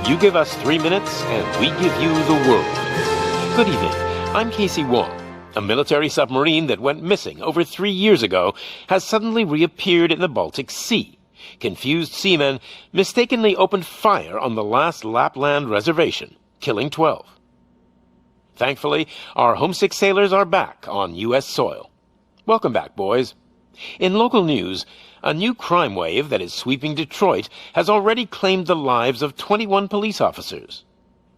You give us 3 minutes, and we give you the world. Good evening. I'm Casey Wong. A military submarine that went missing over 3 years ago has suddenly reappeared in the Baltic Sea. Confused seamen mistakenly opened fire on the last Lapland reservation, killing 12. Thankfully, our homesick sailors are back on U.S. soil. Welcome back, boys. In local news, a new crime wave that is sweeping Detroit has already claimed the lives of 21 police officers.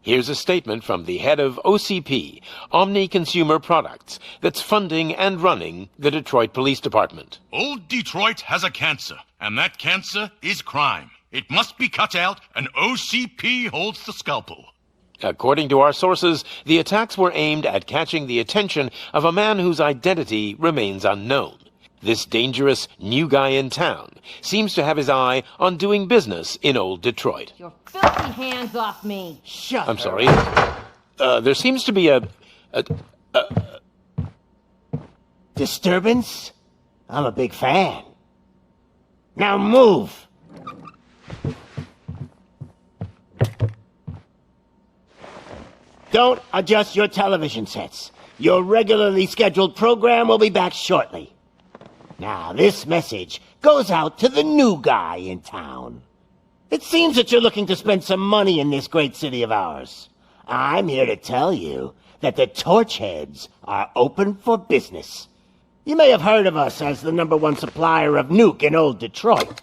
Here's a statement from the head of OCP, Omni Consumer Products, that's funding and running the Detroit Police Department. Old Detroit has a cancer, and that cancer is crime. It must be cut out, and OCP holds the scalpel. According to our sources, the attacks were aimed at catching the attention of a man whose identity remains unknown. This dangerous new guy in town seems to have his eye on doing business in old Detroit. Your filthy hands off me! Shut I'm her. sorry. There seems to be a Disturbance? I'm a big fan. Now move! Don't adjust your television sets. Your regularly scheduled program will be back shortly. Now, this message goes out to the new guy in town. It seems that you're looking to spend some money in this great city of ours. I'm here to tell you that the Torchheads are open for business. You may have heard of us as the #1 supplier of nuke in old Detroit.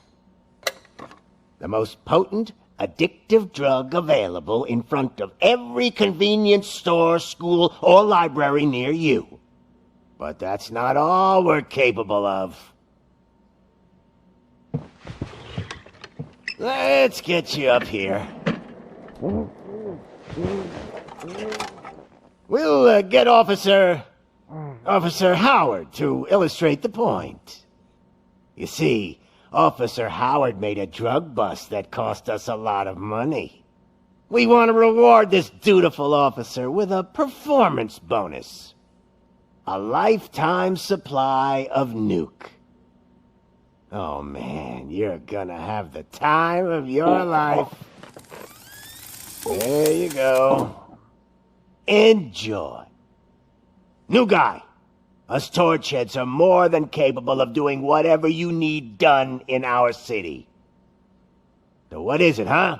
The most potent, addictive drug available in front of every convenience store, school, or library near you. But that's not all we're capable of. Let's get you up here. We'll get Officer Howard to illustrate the point. You see, Officer Howard made a drug bust that cost us a lot of money. We want to reward this dutiful officer with a performance bonus. A lifetime supply of nuke. Oh man, you're gonna have the time of your life. There you go. Enjoy. New guy, us Torchheads are more than capable of doing whatever you need done in our city. So what is it, huh?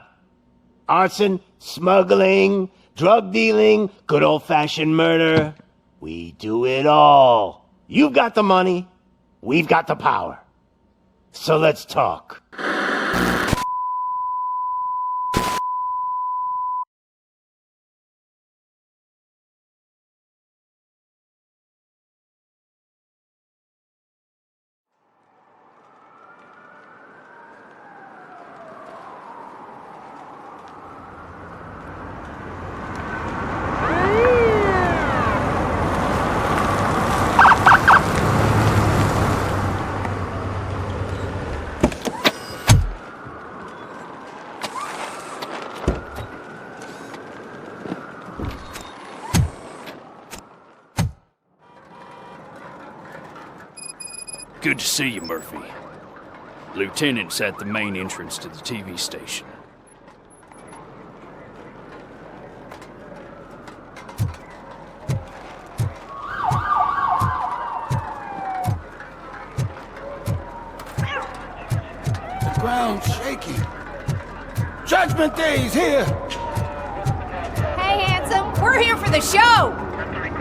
Arson, smuggling, drug dealing, good old-fashioned murder. We do it all. You've got the money, we've got the power. So let's talk. Good to see you, Murphy. Lieutenant's at the main entrance to the TV station. The ground's shaky. Judgment Day's here! Hey, handsome, we're here for the show!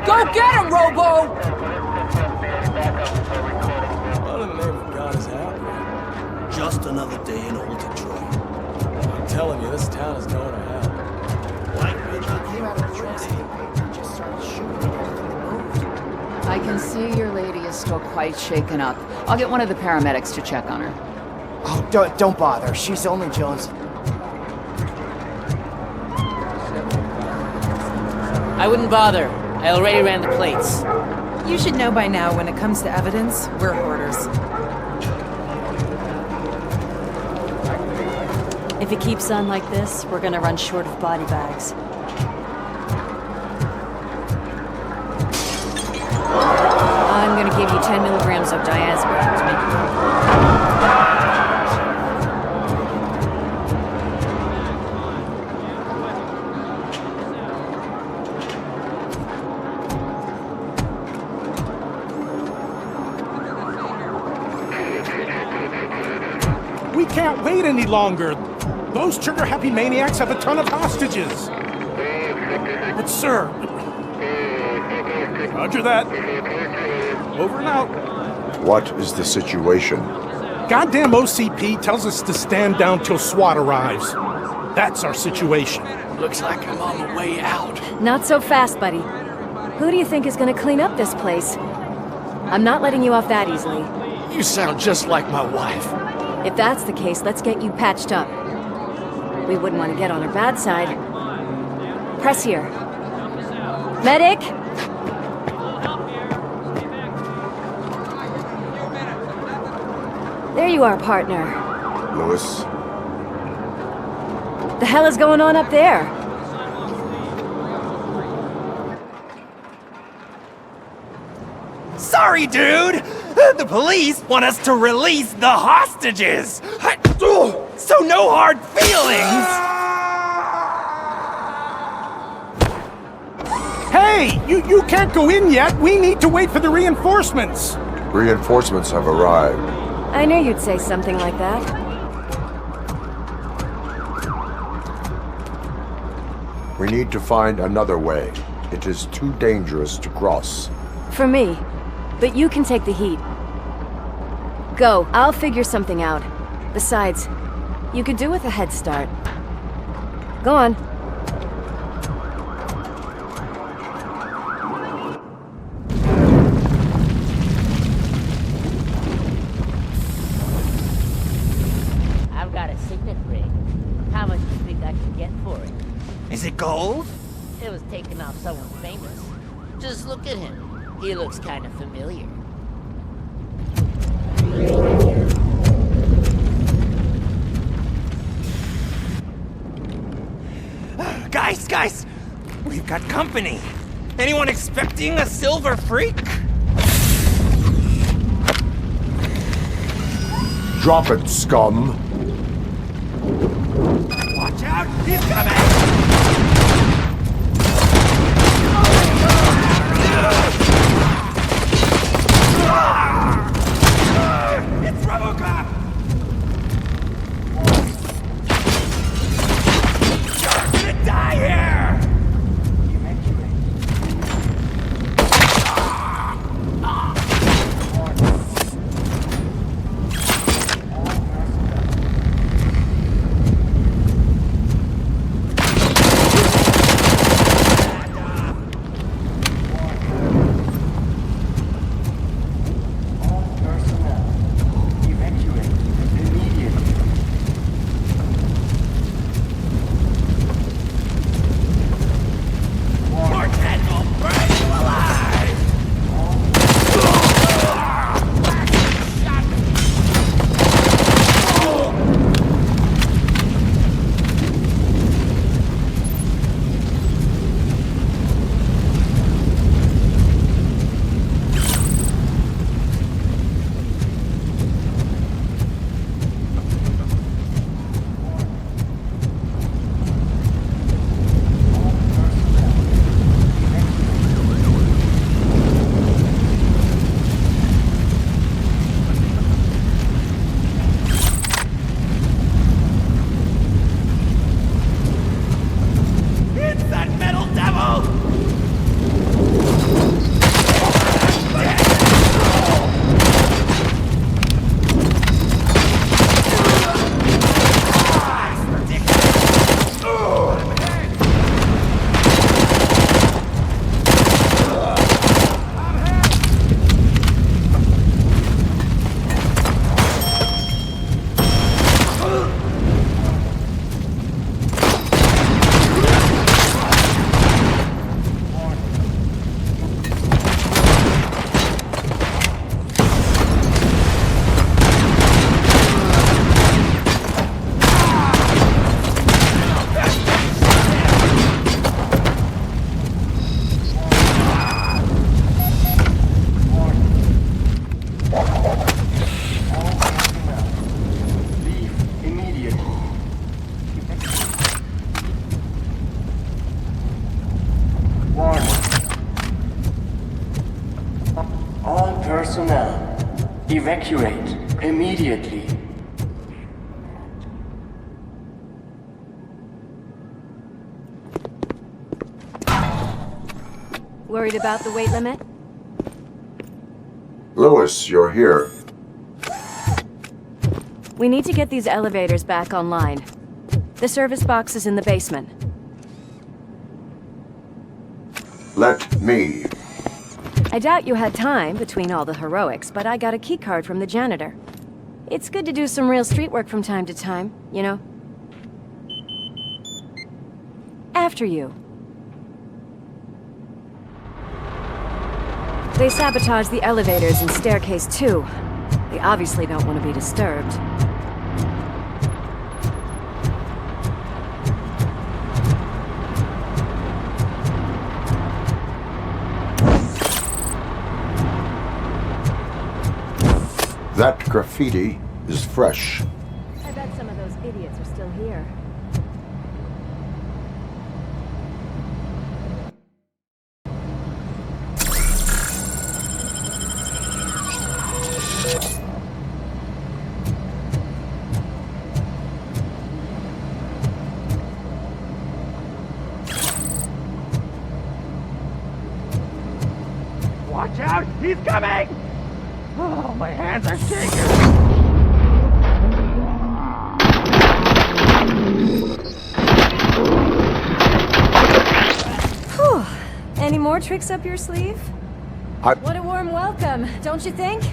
Go get him, Robo! What in the name of God is happening? Just another day in old Detroit. I'm telling you, this town is going to hell. I can see your lady is still quite shaken up. I'll get one of the paramedics to check on her. Oh, don't bother. She's only Jones. I wouldn't bother. I already ran the plates. You should know by now, when it comes to evidence, we're hoarders. If it keeps on like this, we're gonna run short of body bags. I'm gonna give you 10 milligrams of diazepam to make you comfortable. can't wait any longer. Those trigger-happy maniacs have a ton of hostages. But sir... Roger that. Over and out. What is the situation? Goddamn OCP tells us to stand down till SWAT arrives. That's our situation. Looks like I'm on the way out. Not so fast, buddy. Who do you think is gonna clean up this place? I'm not letting you off that easily. You sound just like my wife. If that's the case, let's get you patched up. We wouldn't want to get on her bad side. Press here. Medic! There you are, partner. Lewis? The hell is going on up there? Sorry, dude! The police want us to release the hostages! So no hard feelings! Hey! You can't go in yet! We need to wait for the reinforcements! Reinforcements have arrived. I knew you'd say something like that. We need to find another way. It is too dangerous to cross. For me. But you can take the heat. Go, I'll figure something out. Besides, you could do with a head start. Go on. I've got a signet ring. How much do you think I can get for it? Is it gold? It was taken off someone famous. Just look at him. He looks kind of familiar. Guys! We've got company. Anyone expecting a silver freak? Drop it, scum! Watch out! He's coming! It's Robocop! You're gonna die here! All personnel, evacuate immediately. Warning. All personnel, evacuate immediately. All personnel, evacuate immediately. All personnel, evacuate immediately. All personnel, evacuate immediately. All personnel, evacuate immediately. All personnel, evacuate immediately. All personnel, evacuate immediately. Worried about the weight limit? Lewis, you're here. We need to get these elevators back online. The service box is in the basement. Let me. I doubt you had time between all the heroics, but I got a keycard from the janitor. It's good to do some real street work from time to time, you know? After you. They sabotaged the elevators and staircase too. They obviously don't want to be disturbed. That graffiti is fresh. I bet some of those idiots are still here. Watch out! He's coming! Oh, my hands are shaking! Whew. Any more tricks up your sleeve? What a warm welcome, don't you think?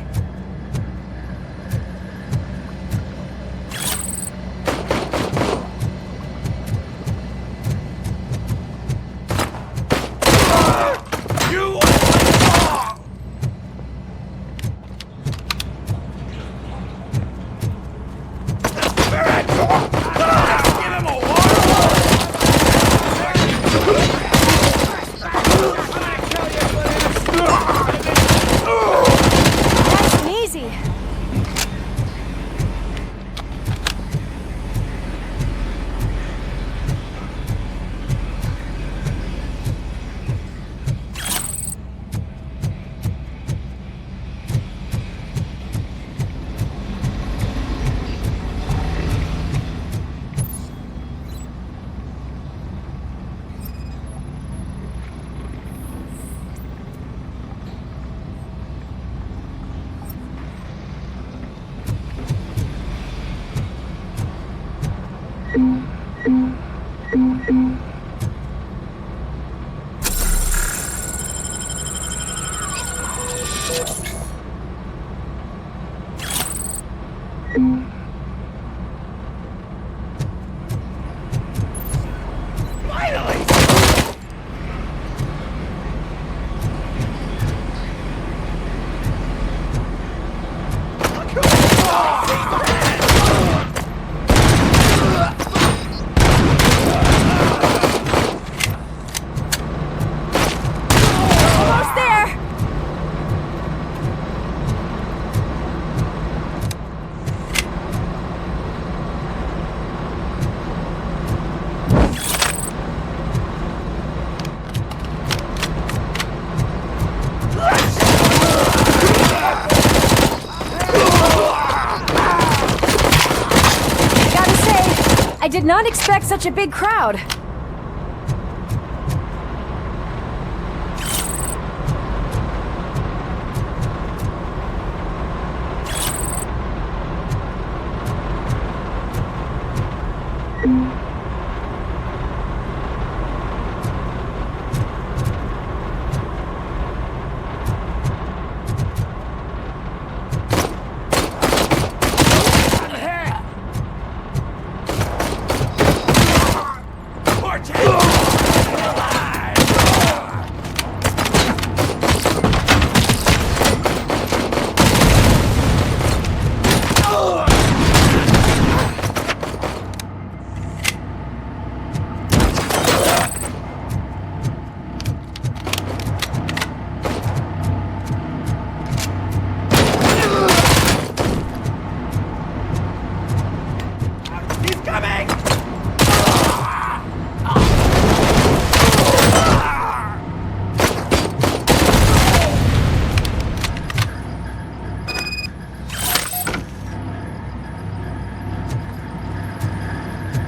I did not expect such a big crowd.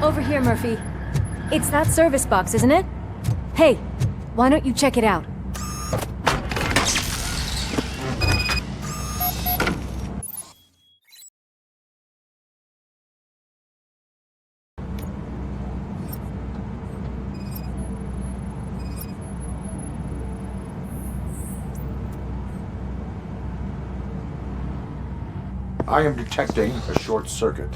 Over here, Murphy. It's that service box, isn't it? Hey, why don't you check it out? I am detecting a short circuit.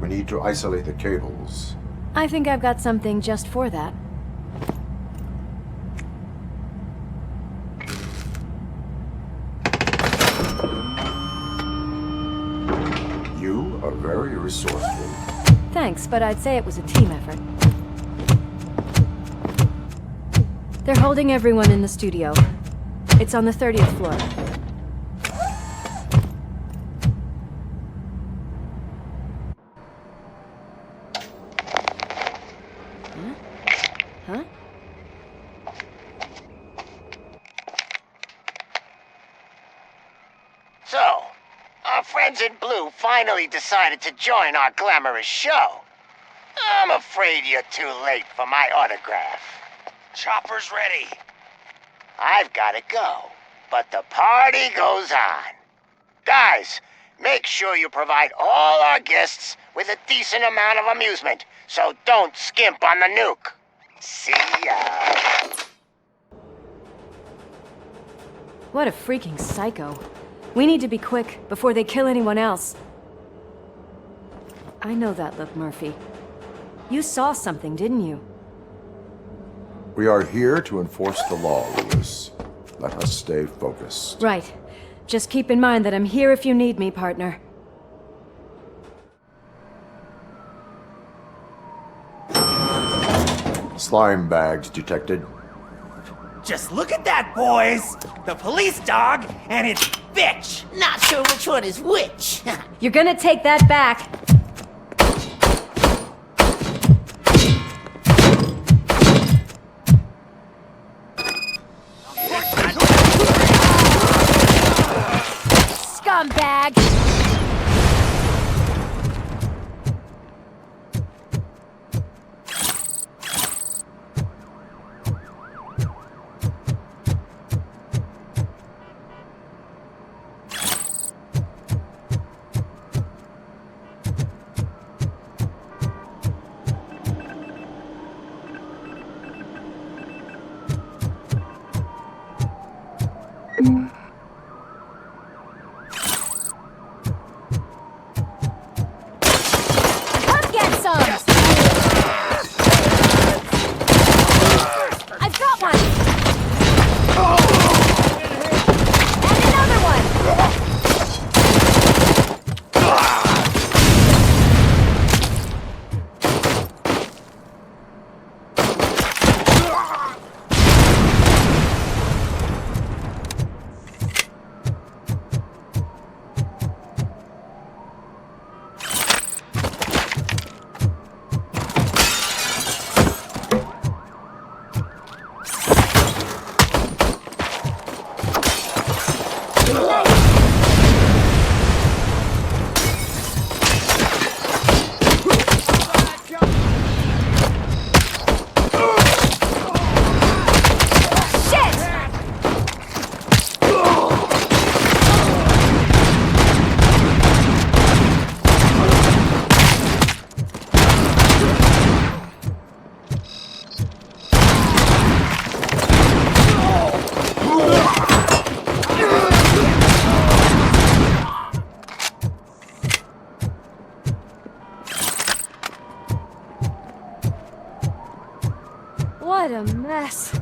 We need to isolate the cables. I think I've got something just for that. You are very resourceful. Thanks, but I'd say it was a team effort. They're holding everyone in the studio. It's on the 30th floor. Huh? So, our friends in blue finally decided to join our glamorous show. I'm afraid you're too late for my autograph. Chopper's ready. I've gotta go, but the party goes on. Guys, make sure you provide all our guests with a decent amount of amusement, so don't skimp on the nuke. See ya. What a freaking psycho. We need to be quick before they kill anyone else. I know that look, Murphy. You saw something, didn't you? We are here to enforce the law, Lewis. Let us stay focused. Right. Just keep in mind that I'm here if you need me, partner. Slime bags detected. Just look at that, boys! The police dog and its bitch! Not sure which one is which. You're gonna take that back. Scumbag! Come get some! I've got one! And another one! What a mess.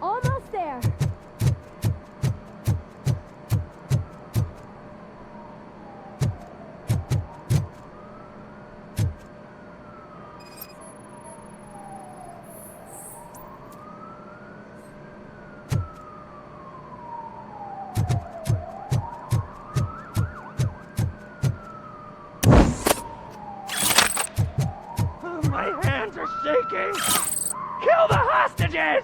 Almost there. My hands are shaking! Kill the hostages!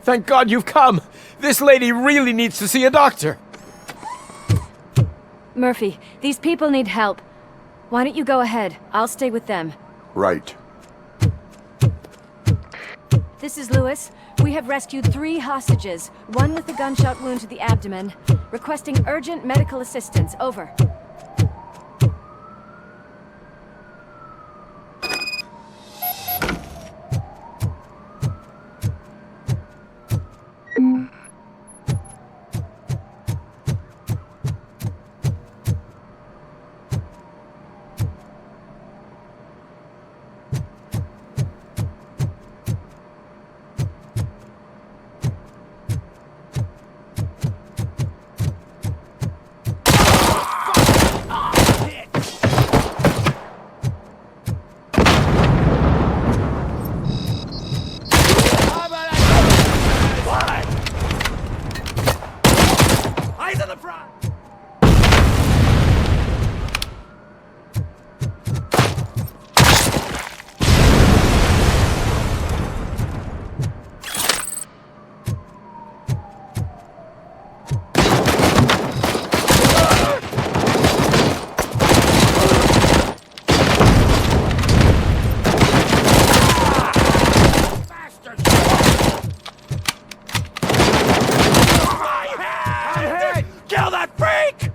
Thank God you've come. This lady really needs to see a doctor. Murphy, these people need help. Why don't you go ahead? I'll stay with them. Right. This is Lewis. We have rescued 3 hostages, one with a gunshot wound to the abdomen. Requesting urgent medical assistance. Over. Eyes on the prize! Kill that freak!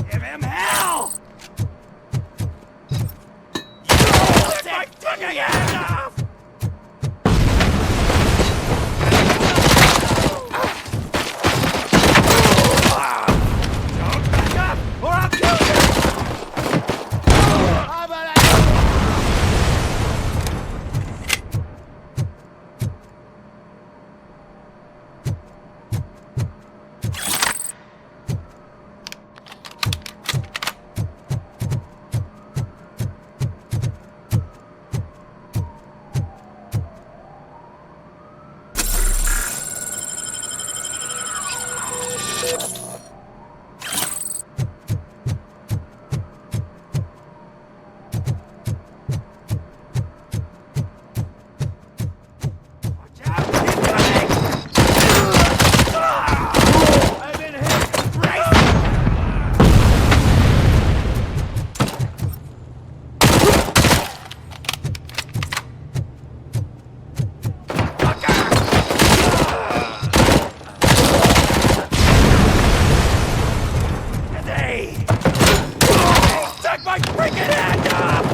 Give him hell! Take my fucking hand off! Don't back up, or I'll kill you! Take my freaking hand off!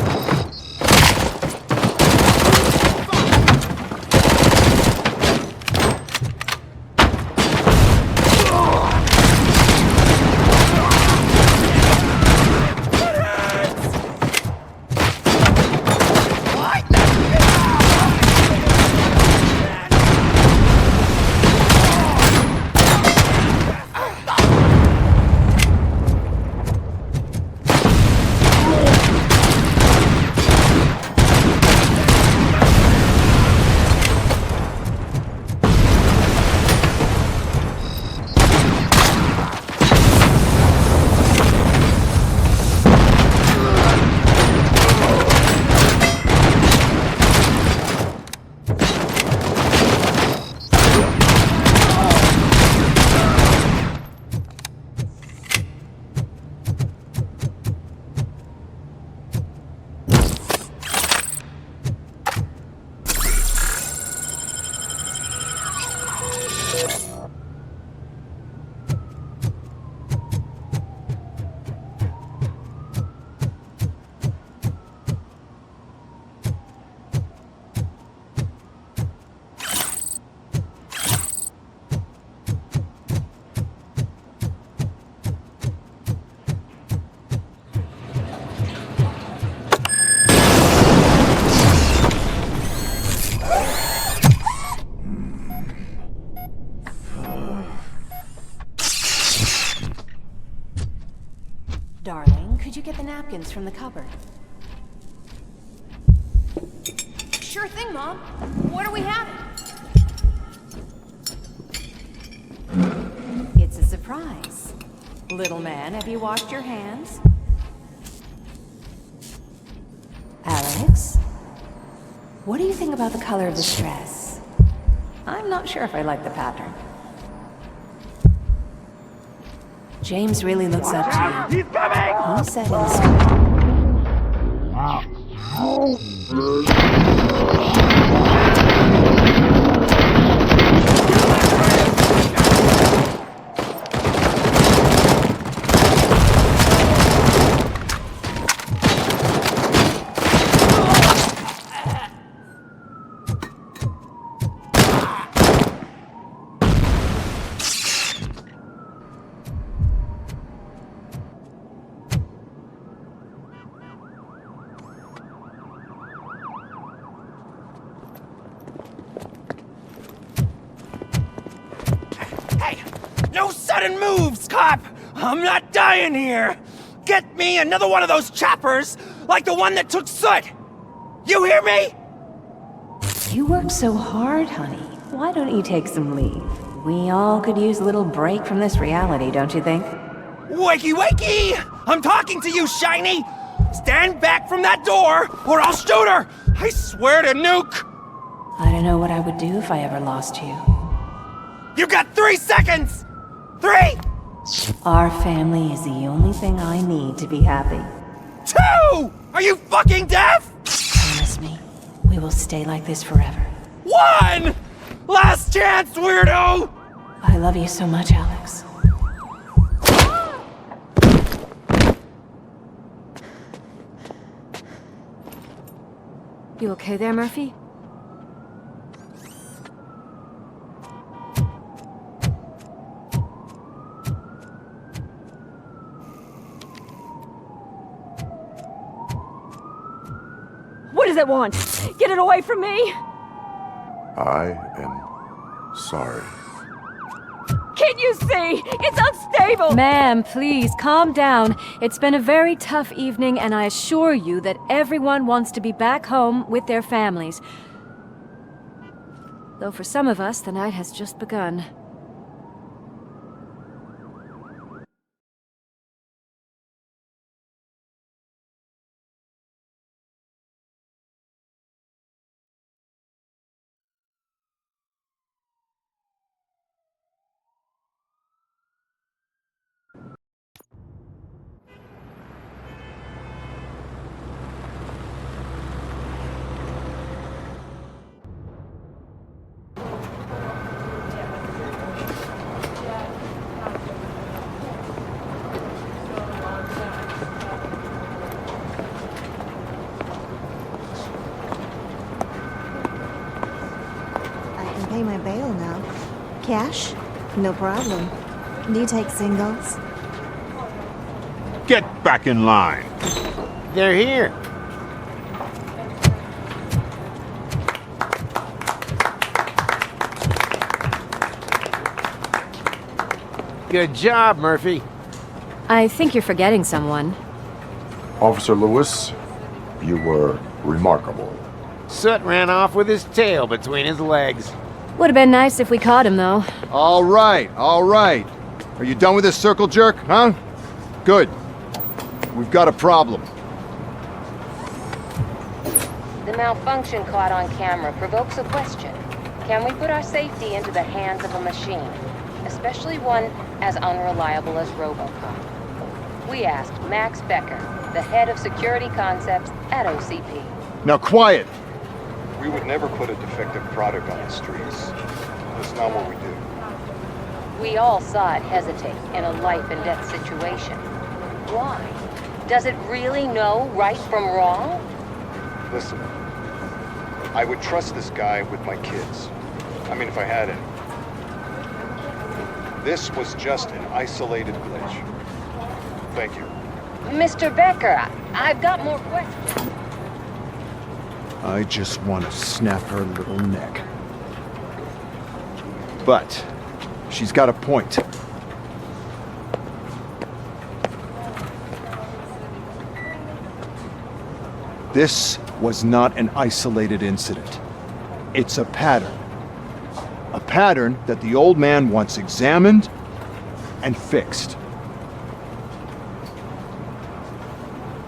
Darling, could you get the napkins from the cupboard? Sure thing, Mom. What are we having? It's a surprise. Little man, have you washed your hands? Alex? What do you think about the color of this dress? I'm not sure if I like the pattern. James really looks up to you. He's coming! He said in school. No sudden moves, cop! I'm not dying here! Get me another one of those choppers, like the one that took Soot! You hear me? You work so hard, honey. Why don't you take some leave? We all could use a little break from this reality, don't you think? Wakey wakey! I'm talking to you, Shiny! Stand back from that door, or I'll shoot her! I swear to nuke! I don't know what I would do if I ever lost you. You got 3 seconds! 3! Our family is the only thing I need to be happy. 2! Are you fucking deaf? Promise me, we will stay like this forever. 1! Last chance, weirdo! I love you so much, Alex. You okay there, Murphy? What does it want? Get it away from me! I am sorry. Can't you see? It's unstable! Ma'am, please, calm down. It's been a very tough evening, and I assure you that everyone wants to be back home with their families. Though for some of us, the night has just begun. Pay my bail now. Cash? No problem. Do you take singles? Get back in line. They're here. Good job, Murphy. I think you're forgetting someone. Officer Lewis, you were remarkable. Soot ran off with his tail between his legs. Would have been nice if we caught him, though. All right, all right. Are you done with this circle jerk, huh? Good. We've got a problem. The malfunction caught on camera provokes a question. Can we put our safety into the hands of a machine, especially one as unreliable as Robocop? We asked Max Becker, the head of security concepts at OCP. Now quiet! We would never put a defective product on the streets. That's not what we do. We all saw it hesitate in a life-and-death situation. Why? Does it really know right from wrong? Listen, I would trust this guy with my kids. I mean, if I had any. This was just an isolated glitch. Thank you. Mr. Becker, I've got more questions. I just want to snap her little neck. But she's got a point. This was not an isolated incident. It's a pattern. A pattern that the old man wants examined and fixed.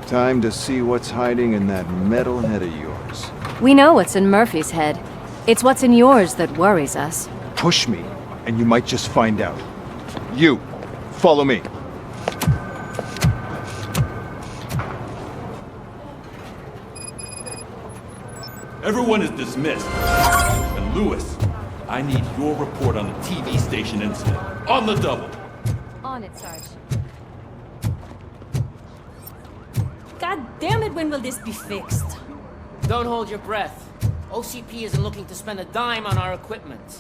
Time to see what's hiding in that metal head of yours. We know what's in Murphy's head. It's what's in yours that worries us. Push me, and you might just find out. You, follow me. Everyone is dismissed. And Lewis, I need your report on the TV station incident. On the double. On it, Sarge. God damn it, when will this be fixed? Don't hold your breath. OCP isn't looking to spend a dime on our equipment.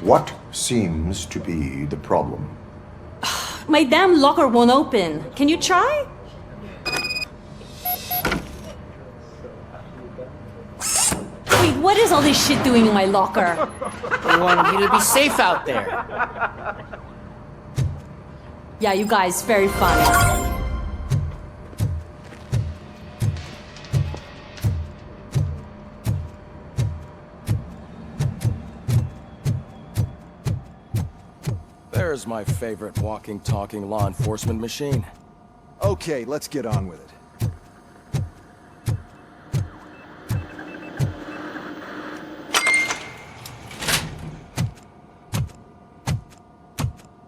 What seems to be the problem? My damn locker won't open. Can you try? Wait, what is all this shit doing in my locker? We wanted you to be safe out there. Yeah, you guys, very funny. There's my favorite walking, talking law enforcement machine. Okay, let's get on with it.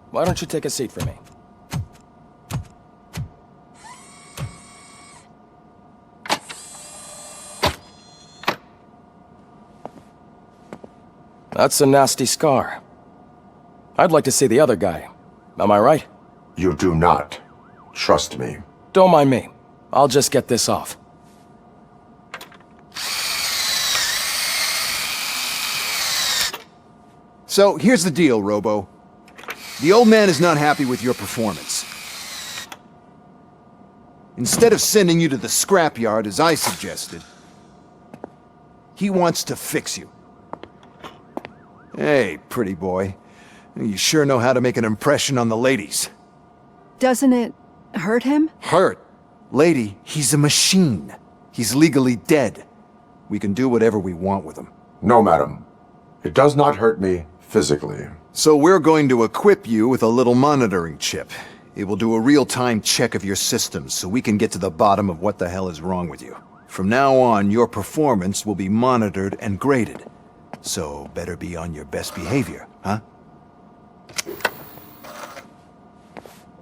Why don't you take a seat for me? That's a nasty scar. I'd like to see the other guy. Am I right? You do not. Trust me. Don't mind me. I'll just get this off. So, here's the deal, Robo. The old man is not happy with your performance. Instead of sending you to the scrapyard, as I suggested, he wants to fix you. Hey, pretty boy. You sure know how to make an impression on the ladies. Doesn't it hurt him? Hurt? Lady, he's a machine. He's legally dead. We can do whatever we want with him. No, madam. It does not hurt me physically. So we're going to equip you with a little monitoring chip. It will do a real-time check of your systems so we can get to the bottom of what the hell is wrong with you. From now on, your performance will be monitored and graded. So better be on your best behavior, huh?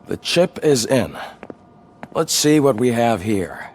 The chip is in. Let's see what we have here.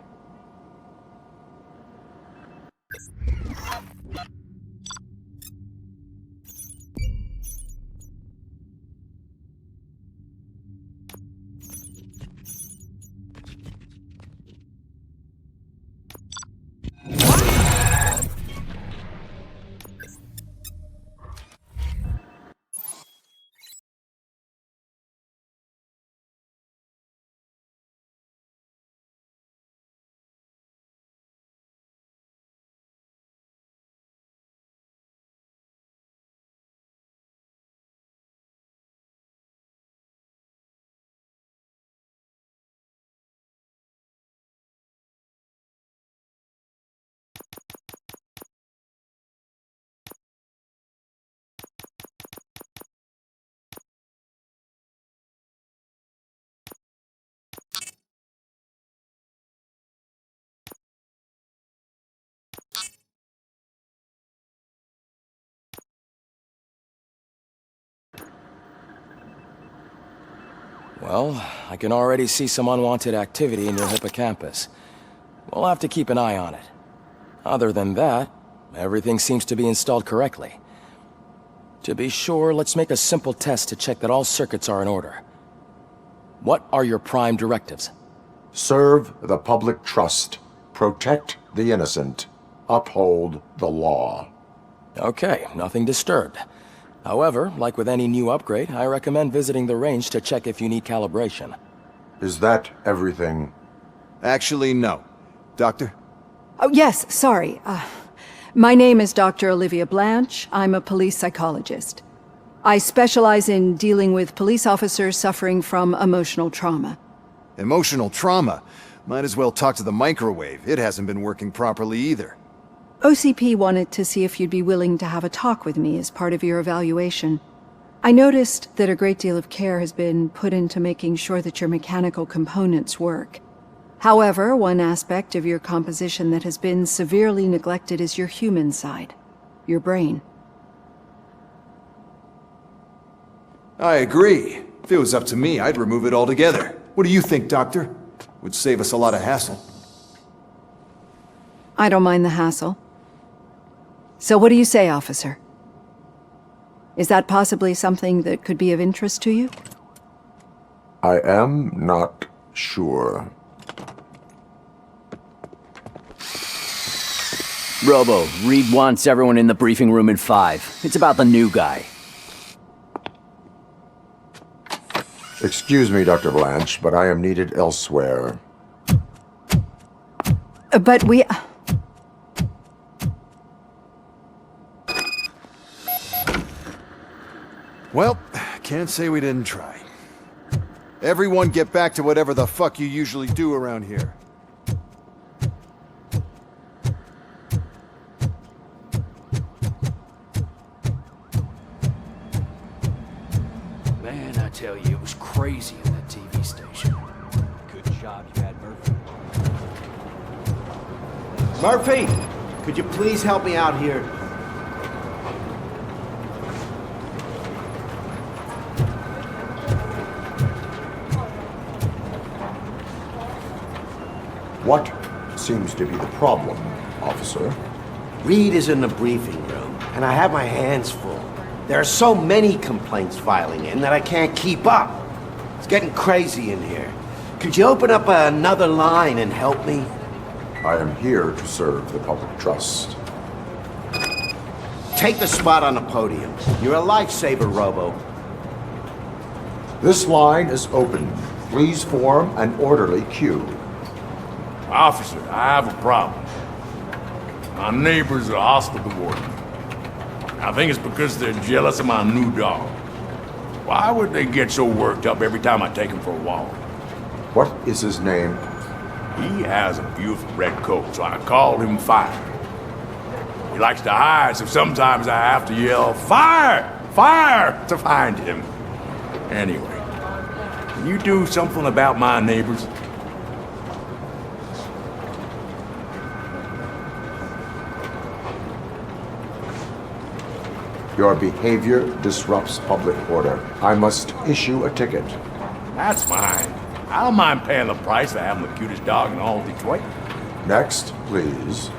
Well, I can already see some unwanted activity in your hippocampus. We'll have to keep an eye on it. Other than that, everything seems to be installed correctly. To be sure, let's make a simple test to check that all circuits are in order. What are your prime directives? Serve the public trust. Protect the innocent. Uphold the law. Okay, nothing disturbed. However, like with any new upgrade, I recommend visiting the range to check if you need calibration. Is that everything? Actually, no. Doctor? Oh, yes, sorry. My name is Dr. Olivia Blanche. I'm a police psychologist. I specialize in dealing with police officers suffering from emotional trauma. Emotional trauma? Might as well talk to the microwave. It hasn't been working properly either. OCP wanted to see if you'd be willing to have a talk with me as part of your evaluation. I noticed that a great deal of care has been put into making sure that your mechanical components work. However, one aspect of your composition that has been severely neglected is your human side, your brain. I agree. If it was up to me, I'd remove it altogether. What do you think, Doctor? Would save us a lot of hassle. I don't mind the hassle. So what do you say, officer? Is that possibly something that could be of interest to you? I am not sure. Robo, Reed wants everyone in the briefing room in 5. It's about the new guy. Excuse me, Dr. Blanche, but I am needed elsewhere. But we... Well, can't say we didn't try. Everyone get back to whatever the fuck you usually do around here. Man, I tell you, it was crazy in that TV station. Good job you had Murphy. Murphy, could you please help me out here? What seems to be the problem, officer? Reed is in the briefing room, and I have my hands full. There are so many complaints filing in that I can't keep up. It's getting crazy in here. Could you open up another line and help me? I am here to serve the public trust. Take the spot on the podium. You're a lifesaver, Robo. This line is open. Please form an orderly queue. Officer, I have a problem. My neighbors are hostile toward me. I think it's because they're jealous of my new dog. Why would they get so worked up every time I take him for a walk? What is his name? He has a beautiful red coat, so I call him Fire. He likes to hide, so sometimes I have to yell, "Fire! Fire!" to find him. Anyway, can you do something about my neighbors? Your behavior disrupts public order. I must issue a ticket. That's fine. I don't mind paying the price for having the cutest dog in all of Detroit. Next, please.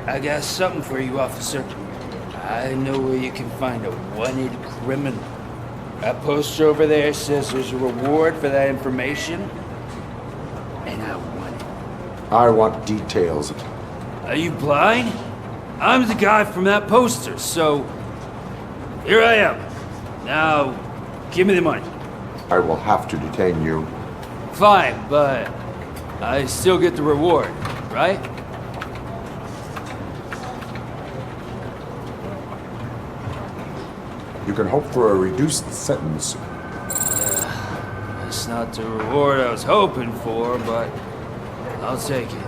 I got something for you, officer. I know where you can find a wanted criminal. That poster over there says there's a reward for that information, and I want it. I want details. Are you blind? I'm the guy from that poster, so here I am. Now, give me the money. I will have to detain you. Fine, but I still get the reward, right? You can hope for a reduced sentence. That's not the reward I was hoping for, but I'll take it.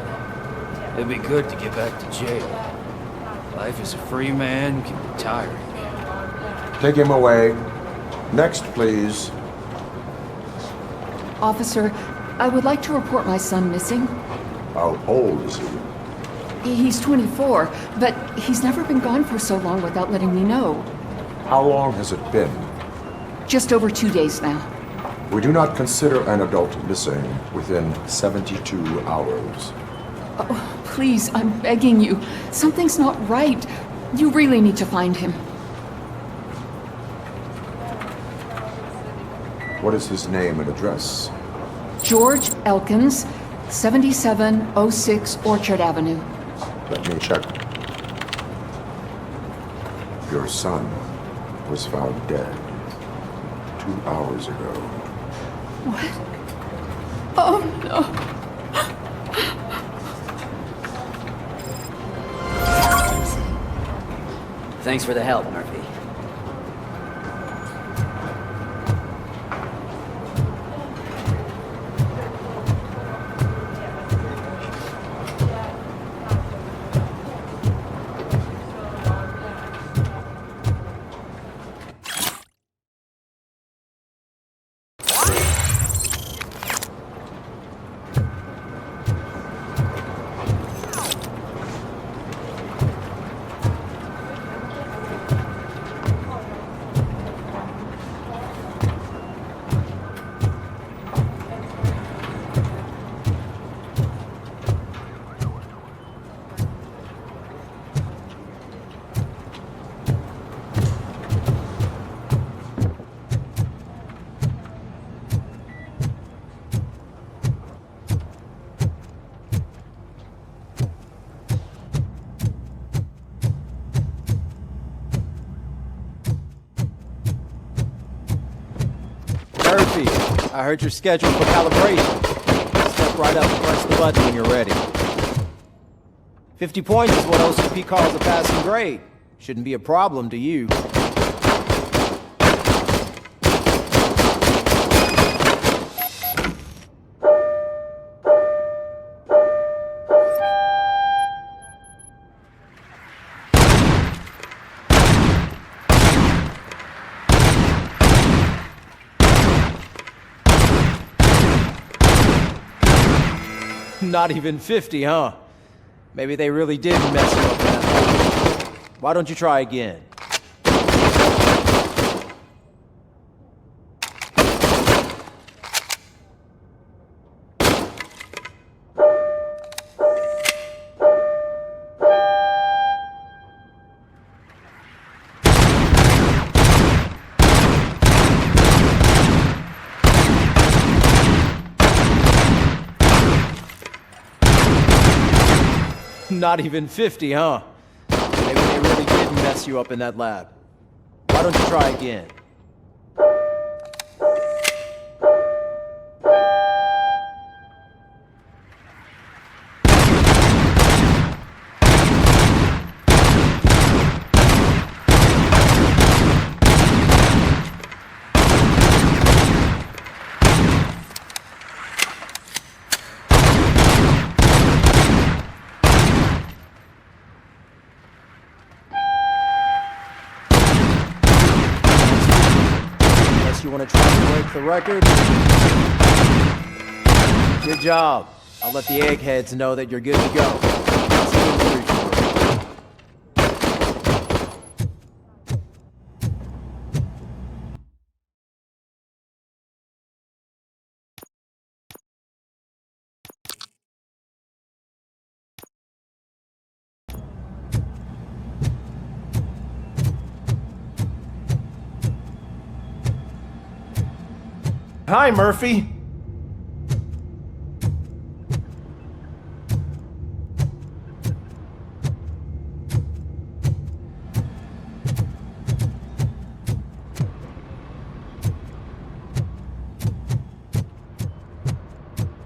It'd be good to get back to jail. Life as a free man can be tiring. Take him away. Next, please. Officer, I would like to report my son missing. How old is he? He's 24, but he's never been gone for so long without letting me know. How long has it been? Just over 2 days now. We do not consider an adult missing within 72 hours. Oh, please, I'm begging you. Something's not right. You really need to find him. What is his name and address? George Elkins, 7706 Orchard Avenue. Let me check. Your son was found dead 2 hours ago. What? Oh, no. Thanks for the help, Murphy. Murphy, I heard you're scheduled for calibration. Step right up and press the button when you're ready. 50 points is what OCP calls a passing grade. Shouldn't be a problem to you. Not even 50, huh? Maybe they really did mess you up now. Why don't you try again? Not even 50, huh? Maybe they really did mess you up in that lab. Why don't you try again? You want to try to break the record? Good job. I'll let the eggheads know that you're good to go. See you in the future. Hi, Murphy.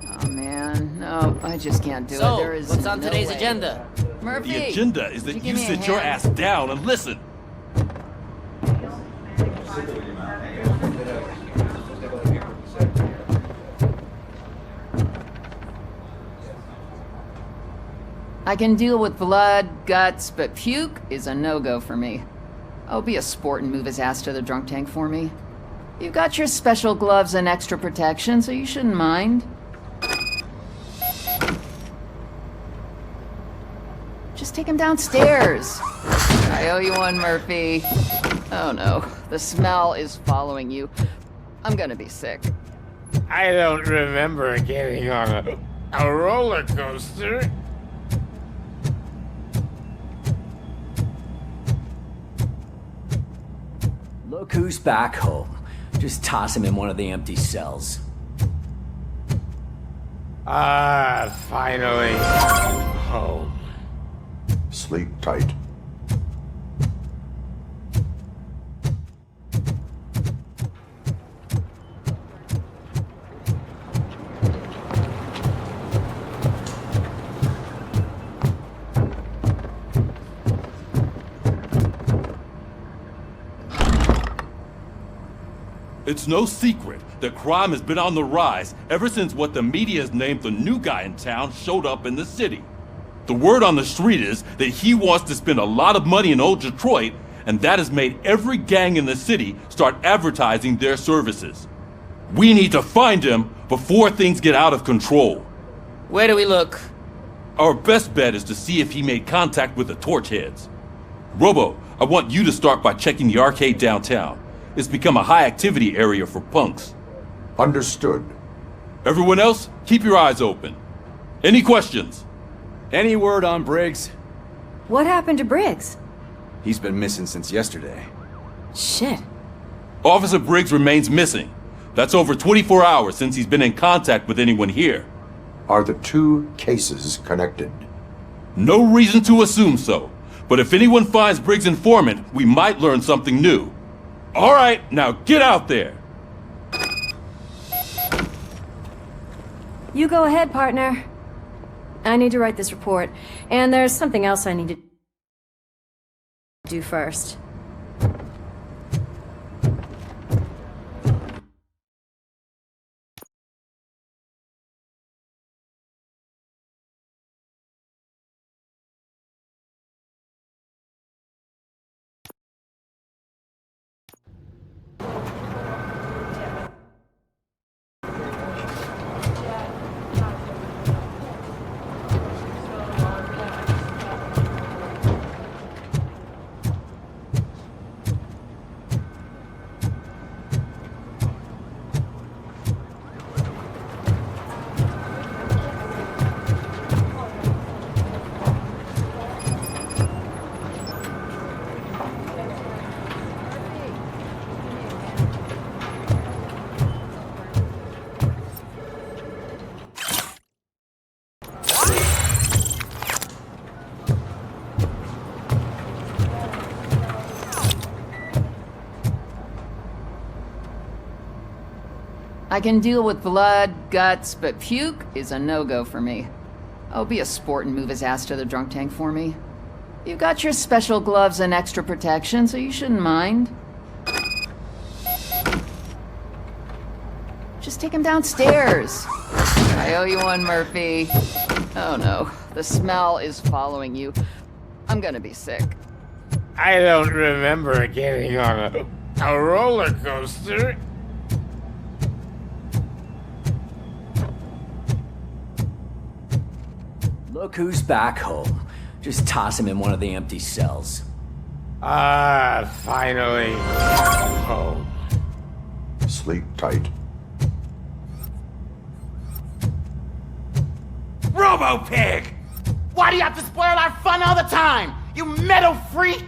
Oh man, no, I just can't do it. There is what's on no today's way. agenda? Murphy, The agenda is that you sit your ass down and listen. I can deal with blood, guts, but puke is a no-go for me. Oh, be a sport and move his ass to the drunk tank for me. You've got your special gloves and extra protection, so you shouldn't mind. Just take him downstairs. I owe you one, Murphy. Oh no, the smell is following you. I'm gonna be sick. I don't remember getting on a roller coaster. Look who's back home. Just toss him in one of the empty cells. Ah, finally. Home. Sleep tight. It's no secret that crime has been on the rise ever since what the media has named the new guy in town showed up in the city. The word on the street is that he wants to spend a lot of money in old Detroit, and that has made every gang in the city start advertising their services. We need to find him before things get out of control. Where do we look? Our best bet is to see if he made contact with the Torchheads. Robo, I want you to start by checking the arcade downtown. It's become a high-activity area for punks. Understood. Everyone else, keep your eyes open. Any questions? Any word on Briggs? What happened to Briggs? He's been missing since yesterday. Shit. Officer Briggs remains missing. That's over 24 hours since he's been in contact with anyone here. Are the two cases connected? No reason to assume so. But if anyone finds Briggs' informant, we might learn something new. All right, now get out there. You go ahead, partner. I need to write this report, and there's something else I need to do first. I can deal with blood, guts, but puke is a no-go for me. Oh, be a sport and move his ass to the drunk tank for me. You've got your special gloves and extra protection, so you shouldn't mind. Just take him downstairs. I owe you one, Murphy. Oh no, the smell is following you. I'm gonna be sick. I don't remember getting on a roller coaster. Look who's back home. Just toss him in one of the empty cells. Finally. Home. Sleep tight. Robo-Pig! Why do you have to spoil our fun all the time? You metal freak!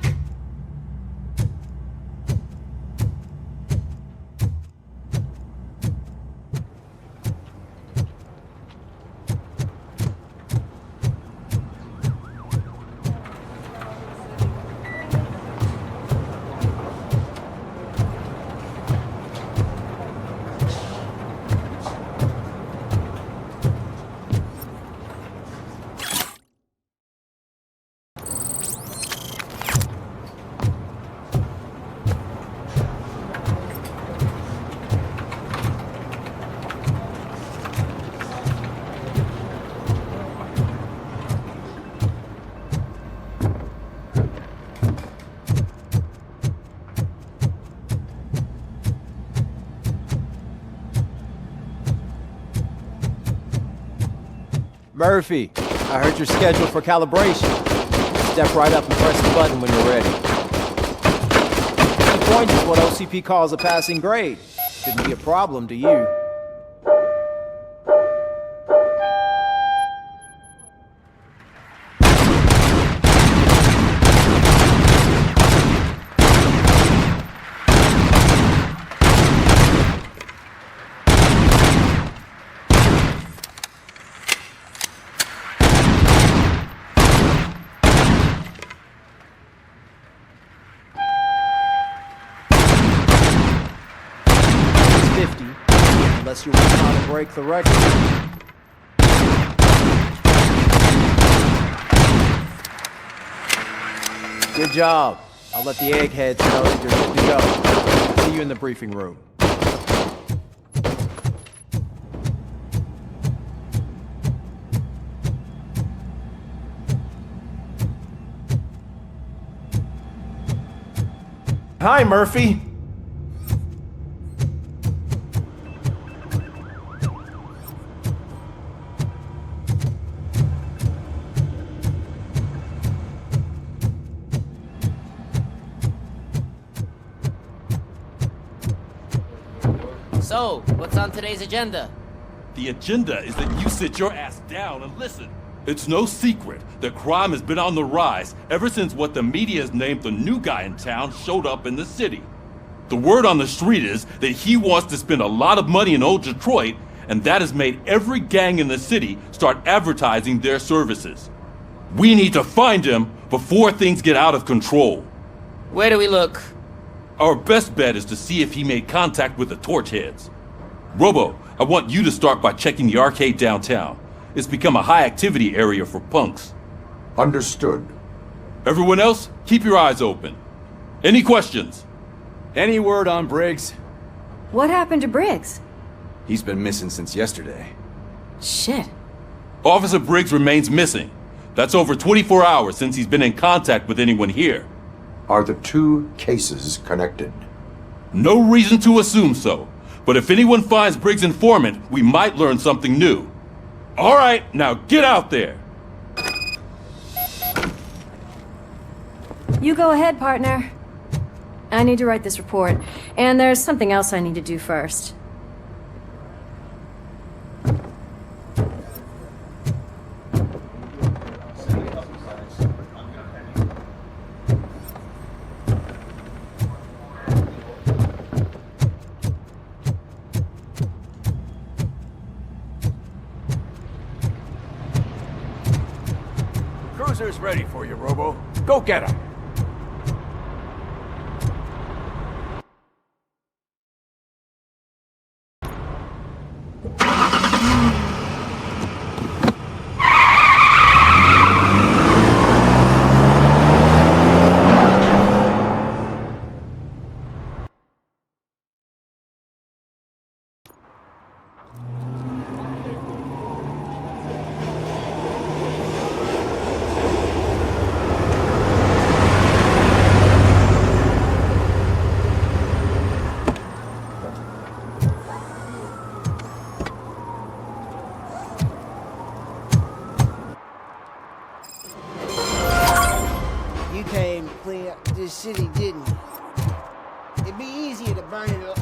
Murphy, I heard you're scheduled for calibration. Step right up and press the button when you're ready. The point is what OCP calls a passing grade. Shouldn't be a problem to you. Unless you want to try to break the record. Good job. I'll let the eggheads know that you're good to go. See you in the briefing room. Hi, Murphy. So, what's on today's agenda? The agenda is that you sit your ass down and listen. It's no secret that crime has been on the rise ever since what the media has named the new guy in town showed up in the city. The word on the street is that he wants to spend a lot of money in old Detroit, and that has made every gang in the city start advertising their services. We need to find him before things get out of control. Where do we look? Our best bet is to see if he made contact with the Torchheads. Robo, I want you to start by checking the arcade downtown. It's become a high-activity area for punks. Understood. Everyone else, keep your eyes open. Any questions? Any word on Briggs? What happened to Briggs? He's been missing since yesterday. Shit. Officer Briggs remains missing. That's over 24 hours since he's been in contact with anyone here. Are the two cases connected? No reason to assume so. But if anyone finds Briggs' informant, we might learn something new. All right, now get out there! You go ahead, partner. I need to write this report, and there's something else I need to do first. Cruiser's ready for you, Robo. Go get him. You came to clean up this city, didn't you? It'd be easier to burn it up.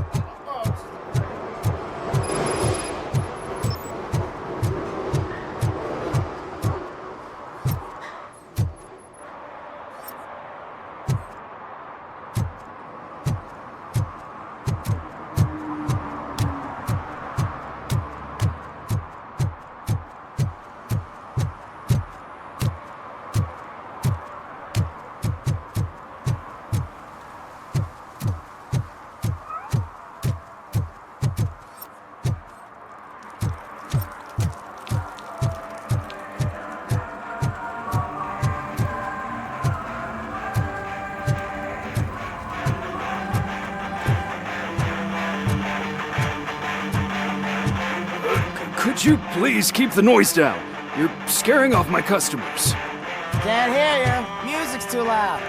Could you please keep the noise down? You're scaring off my customers. Can't hear you. Music's too loud.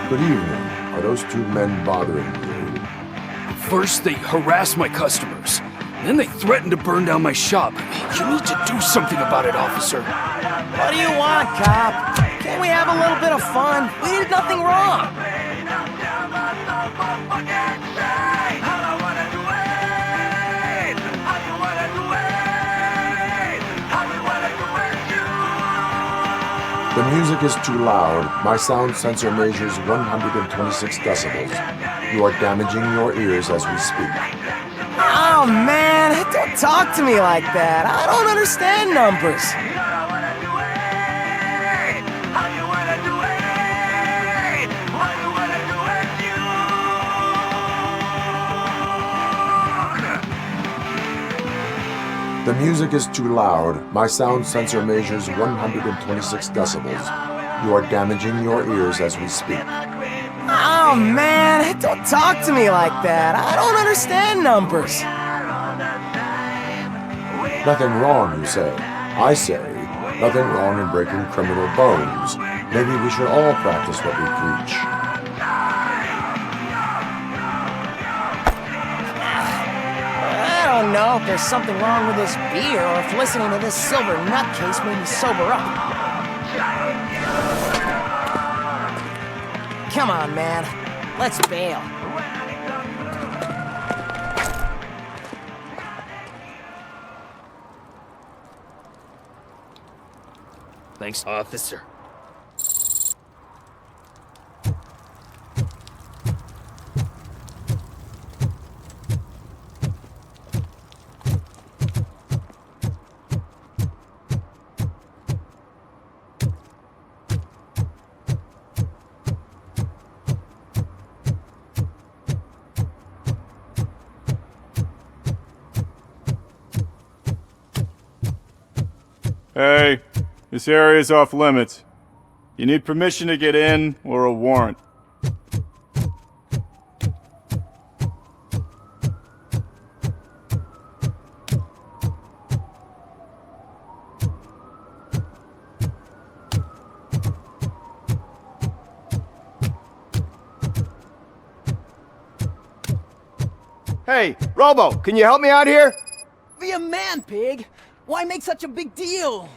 Good evening. Are those two men bothering you? First, they harass my customers. Then they threaten to burn down my shop. You need to do something about it, officer. What do you want, cop? Can't we have a little bit of fun? We did nothing wrong. The music is too loud. My sound sensor measures 126 decibels. You are damaging your ears as we speak. Oh, man, don't talk to me like that. I don't understand numbers. The music is too loud. My sound sensor measures 126 decibels. You are damaging your ears as we speak. Oh, man, don't talk to me like that. I don't understand numbers. Nothing wrong, you say. I say, Nothing wrong in breaking criminal bones. Maybe we should all practice what we preach. I don't know if there's something wrong with this beer or if listening to this silver nutcase made me sober up. Come on, man. Let's bail. Thanks, officer. Hey, this area's off limits. You need permission to get in or a warrant. Hey, Robo, can you help me out here? Be a man, pig! Why make such a big deal?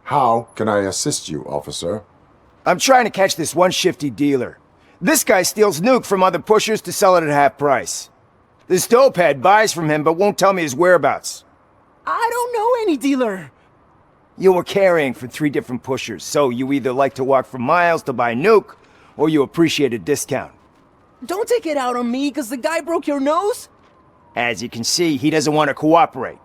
How can I assist you, officer? I'm trying to catch this one shifty dealer. This guy steals nuke from other pushers to sell it at half price. This dopehead buys from him but won't tell me his whereabouts. I don't know any dealer. You were carrying for 3 different pushers, so you either like to walk for miles to buy nuke, or you appreciate a discount. Don't take it out on me, because the guy broke your nose? As you can see, he doesn't want to cooperate.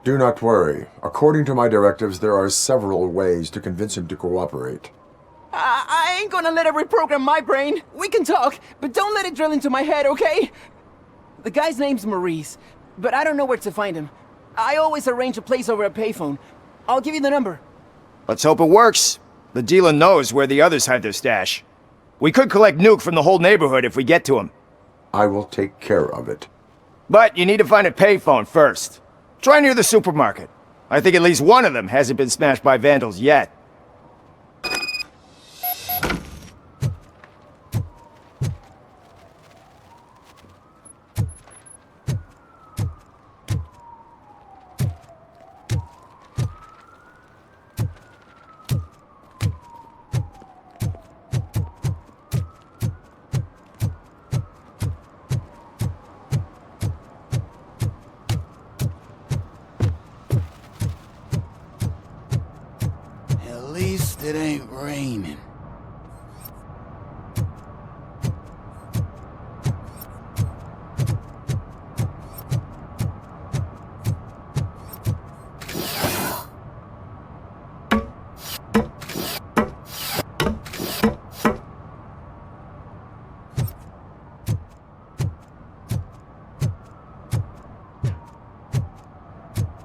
Do not worry. According to my directives, there are several ways to convince him to cooperate. I ain't gonna let it reprogram my brain. We can talk, but don't let it drill into my head, okay? The guy's name's Maurice, but I don't know where to find him. I always arrange a place over a payphone. I'll give you the number. Let's hope it works. The dealer knows where the others hide their stash. We could collect nuke from the whole neighborhood if we get to him. I will take care of it. But you need to find a payphone first. Try near the supermarket. I think at least one of them hasn't been smashed by vandals yet. At least it ain't raining.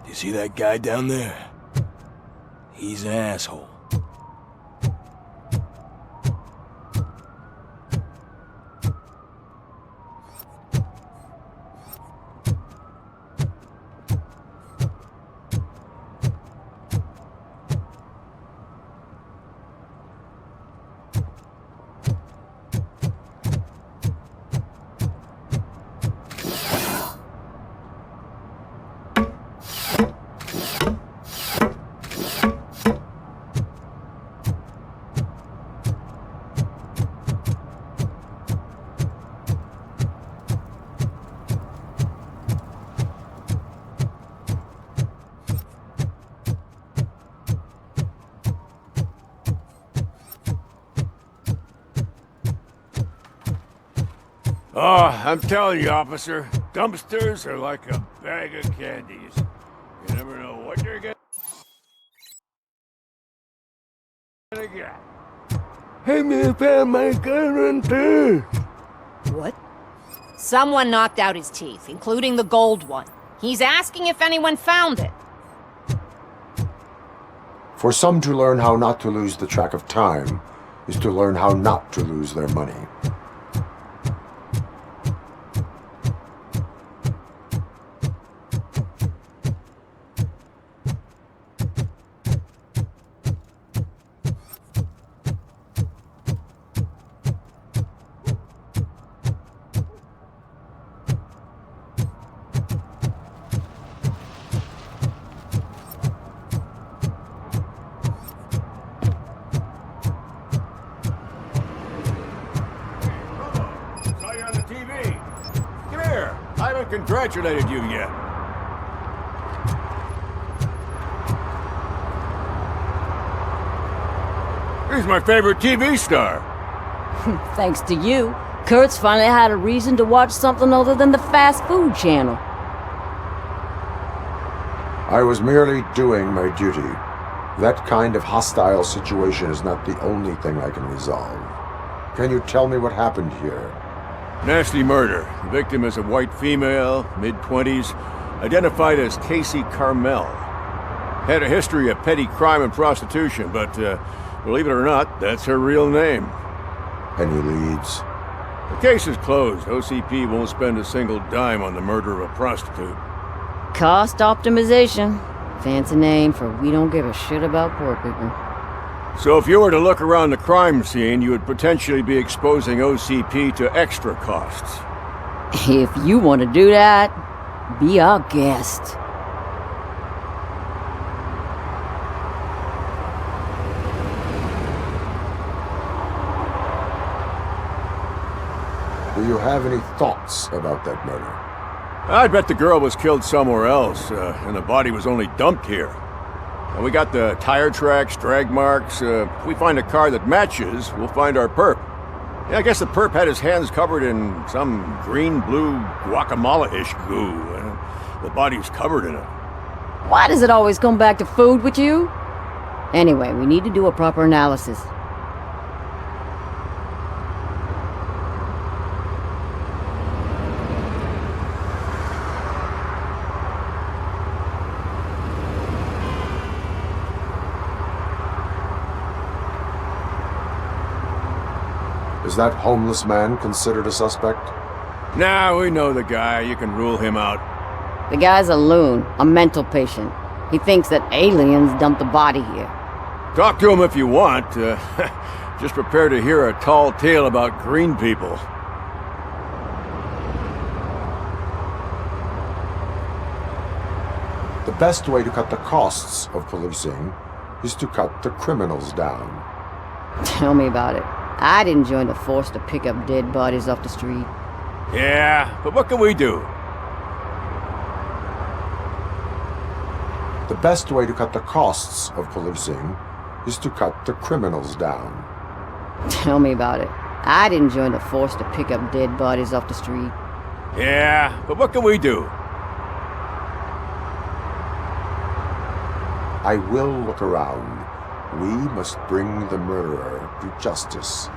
You see that guy down there? He's an asshole. Oh, I'm telling you, officer, dumpsters are like a bag of candies. You never know what you're gonna get. Hey man, found my gun run too. What? Someone knocked out his teeth, including the gold one. He's asking if anyone found it. For some to learn how not to lose the track of time, is to learn how not to lose their money. Congratulated you yet. He's my favorite TV star. Thanks to you, Kurt's finally had a reason to watch something other than the fast food channel. I was merely doing my duty. That kind of hostile situation is not the only thing I can resolve. Can you tell me what happened here? Nasty murder. The victim is a white female, mid-20s, identified as Casey Carmel. Had a history of petty crime and prostitution, but believe it or not, that's her real name. Any leads? The case is closed. OCP won't spend a single dime on the murder of a prostitute. Cost optimization. Fancy name for we don't give a shit about poor people. So if you were to look around the crime scene, you would potentially be exposing OCP to extra costs. If you want to do that, be our guest. Do you have any thoughts about that murder? I bet the girl was killed somewhere else, and the body was only dumped here. And we got the tire tracks, drag marks. If we find a car that matches, we'll find our perp. Yeah, I guess the perp had his hands covered in some green-blue guacamole-ish goo. The body's covered in it. Why does it always come back to food with you? Anyway, we need to do a proper analysis. Is that homeless man considered a suspect? Nah, we know the guy. You can rule him out. The guy's a loon, a mental patient. He thinks that aliens dumped the body here. Talk to him if you want. Just prepare to hear a tall tale about green people. The best way to cut the costs of policing is to cut the criminals down. Tell me about it. I didn't join the force to pick up dead bodies off the street. Yeah, but what can we do? The best way to cut the costs of policing is to cut the criminals down. Tell me about it. I didn't join the force to pick up dead bodies off the street. Yeah, but what can we do? I will look around. We must bring the murderer to justice.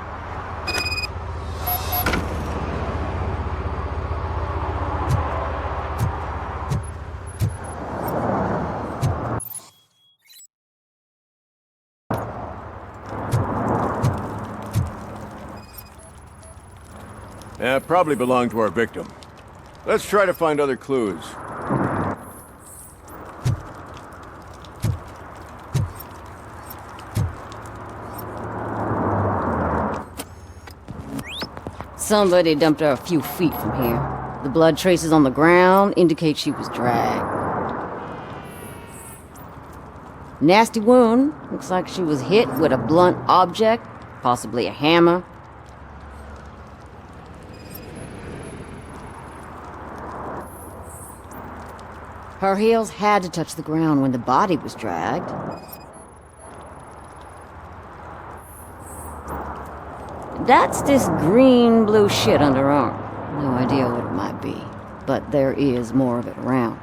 Probably belonged to our victim. Let's try to find other clues. Somebody dumped her a few feet from here. The blood traces on the ground indicate she was dragged. Nasty wound. Looks like she was hit with a blunt object, possibly a hammer. Her heels had to touch the ground when the body was dragged. That's this green-blue shit under her arm. No idea what it might be, but there is more of it around.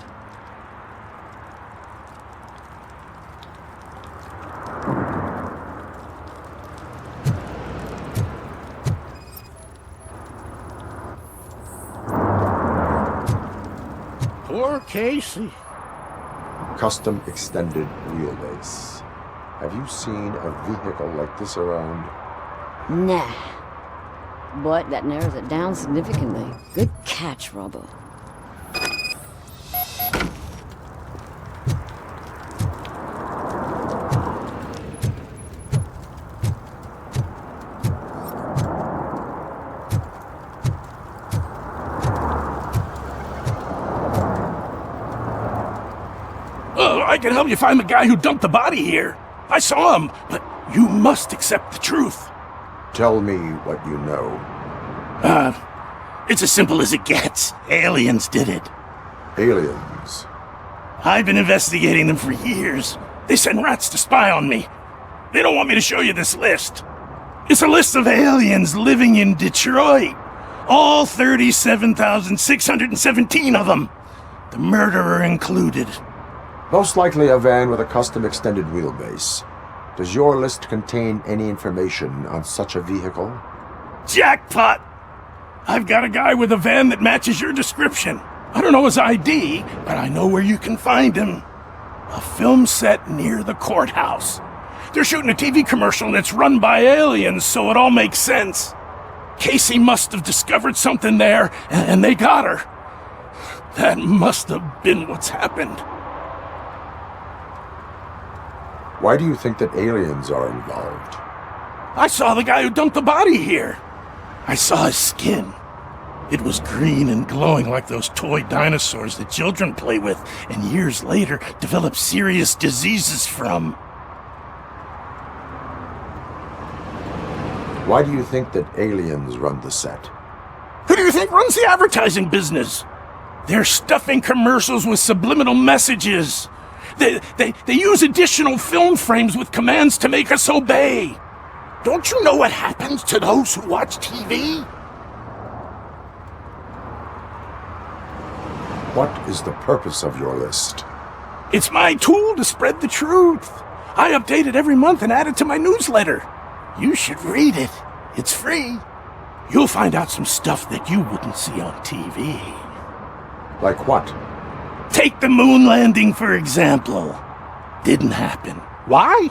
Poor Casey. Custom extended wheelbase. Have you seen a vehicle like this around? Nah. But that narrows it down significantly. Good catch, Robo. I can help you find the guy who dumped the body here. I saw him, but you must accept the truth. Tell me what you know. It's as simple as it gets. Aliens did it. Aliens? I've been investigating them for years. They send rats to spy on me. They don't want me to show you this list. It's a list of aliens living in Detroit. All 37,617 of them. The murderer included. Most likely a van with a custom extended wheelbase. Does your list contain any information on such a vehicle? Jackpot! I've got a guy with a van that matches your description. I don't know his ID, but I know where you can find him. A film set near the courthouse. They're shooting a TV commercial and it's run by aliens, so it all makes sense. Casey must have discovered something there, and they got her. That must have been what's happened. Why do you think that aliens are involved? I saw the guy who dumped the body here. I saw his skin. It was green and glowing like those toy dinosaurs that children play with and years later develop serious diseases from. Why do you think that aliens run the set? Who do you think runs the advertising business? They're stuffing commercials with subliminal messages. They use additional film frames with commands to make us obey. Don't you know what happens to those who watch TV? What is the purpose of your list? It's my tool to spread the truth. I update it every month and add it to my newsletter. You should read it. It's free. You'll find out some stuff that you wouldn't see on TV. Like what? Take the moon landing, for example. Didn't happen. Why?